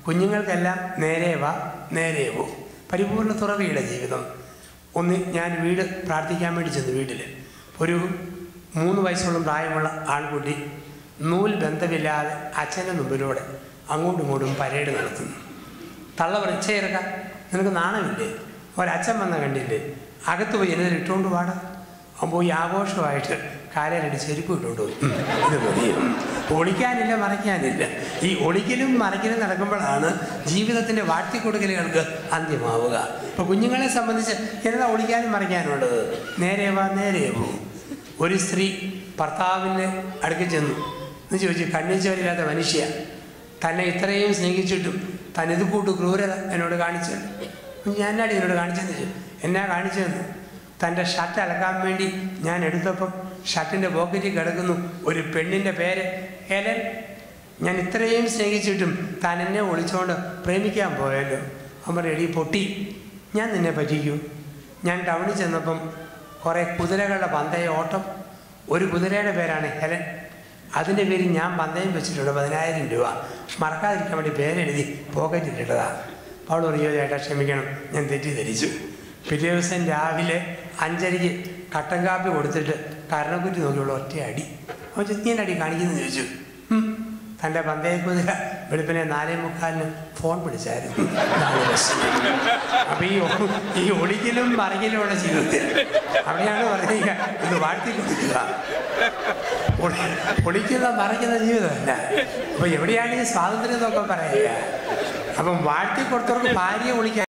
കുഞ്ഞുങ്ങൾക്കെല്ലാം നേരെ വാ, നേരെ പോ. പരിപൂർണ തുറവിയുടെ ജീവിതം. ഞാൻ വീട് പ്രാർത്ഥിക്കാൻ വേണ്ടി ചെന്നു. വീട്ടിൽ ഒരു 3 വയസ്സോളം പ്രായമുള്ള ആൺകുട്ടി നൂൽ ബന്ധമില്ലാതെ അച്ഛൻ്റെ മുമ്പിലൂടെ അങ്ങോട്ടും ഇങ്ങോട്ടും പരേഡ് നടത്തുന്നു. തള്ള വൃച്ചയിറക്കാം, നിനക്ക് നാണമില്ലേ? ഒരച്ഛൻ വന്ന കണ്ടില്ലേ? അകത്ത് പോയി എന്നതിൽ ഇട്ടുകൊണ്ട് പാടാം. അവൻ പോയി ആഘോഷമായിട്ട് കാലയിലടി ചെരുപ്പ് ഇട്ടുകൊണ്ട് പോയി. ഇത് മതിയും. ഒളിക്കാനില്ല, മറയ്ക്കാനില്ല. ഈ ഒളിക്കലും മറയ്ക്കലും നടക്കുമ്പോഴാണ് ജീവിതത്തിൻ്റെ വാഴ്ത്തിക്കൊടുക്കലുകൾക്ക് അന്ത്യമാവുക. ഇപ്പോൾ കുഞ്ഞുങ്ങളെ സംബന്ധിച്ച് എന്താ ഒളിക്കാനും മറയ്ക്കാനുള്ളത്? നേരെ വാ, നേരെ പോകും. ഒരു സ്ത്രീ ഭർത്താവിൻ്റെ അടുക്കൽ ചെന്നു എന്ന് ചോദിച്ചു, കണ്ണിച്ചവരില്ലാത്ത മനുഷ്യ, തന്നെ ഇത്രയും സ്നേഹിച്ചിട്ടും താൻ ഇത് കൂട്ട് ക്രൂരത എന്നോട് കാണിച്ചു. ഞാനാടി എന്നോട് കാണിച്ചെന്ന് ചോദിച്ചു. എന്നാ കാണിച്ചതെന്ന്? തൻ്റെ ഷർട്ട് അലക്കാൻ വേണ്ടി ഞാൻ എടുത്തപ്പം ഷർട്ടിൻ്റെ പോക്കറ്റിൽ കിടക്കുന്നു ഒരു പെണ്ണിൻ്റെ പേര് ഹെലൻ. ഞാൻ ഇത്രയും സ്നേഹിച്ചിട്ടും താൻ എന്നെ ഒളിച്ചുകൊണ്ട് പ്രേമിക്കാൻ പോയല്ലോ. അവൻ എടി പൊട്ടി, ഞാൻ നിന്നെ പറ്റിക്കൂ. ഞാൻ ടൗണിൽ ചെന്നപ്പം കുറേ കുതിരകളുടെ പന്തയ ഓട്ടം. ഒരു കുതിരയുടെ പേരാണ് ഹെലൻ. അതിൻ്റെ പേരിൽ ഞാൻ പന്തയം വെച്ചിട്ടുണ്ട് 10,000 രൂപ. മറക്കാതിരിക്കാൻ വേണ്ടി പേരെഴുതി പോക്കറ്റിലിട്ടതാണ്. അവൾ പറയോ, ചേട്ടാ ക്ഷമിക്കണം, ഞാൻ തെറ്റിദ്ധരിച്ചു. പിറ്റേ ദിവസം രാവിലെ 5:30 കട്ടൻ കാപ്പി കൊടുത്തിട്ട് കരണക്കുറ്റി നോക്കിയുള്ള ഒറ്റ അടി. അവൻ ചെത്തിയൻ അടി കാണിക്കുന്നു ചോദിച്ചു. തൻ്റെ പന്തയ കുതിര വെളുപ്പിനെ 4:45 ഫോൺ പിടിച്ചായിരുന്നു. അപ്പം ഈ ഒളിക്കലും മറിക്കലുമുള്ള ജീവിതത്തിൽ അവിടെയാണ് പറയുക, ഇത് വാഴ്ത്തി കൊടുക്കുക. ഒളിക്കുന്ന മറിക്കുന്ന ജീവിതമല്ല. അപ്പം എവിടെയാണ് ഈ സ്വാതന്ത്ര്യം എന്നൊക്കെ പറയുക? അപ്പം വാഴ്ത്തി കൊടുത്തവർക്ക് ഭാര്യയെ ഒളിക്കാൻ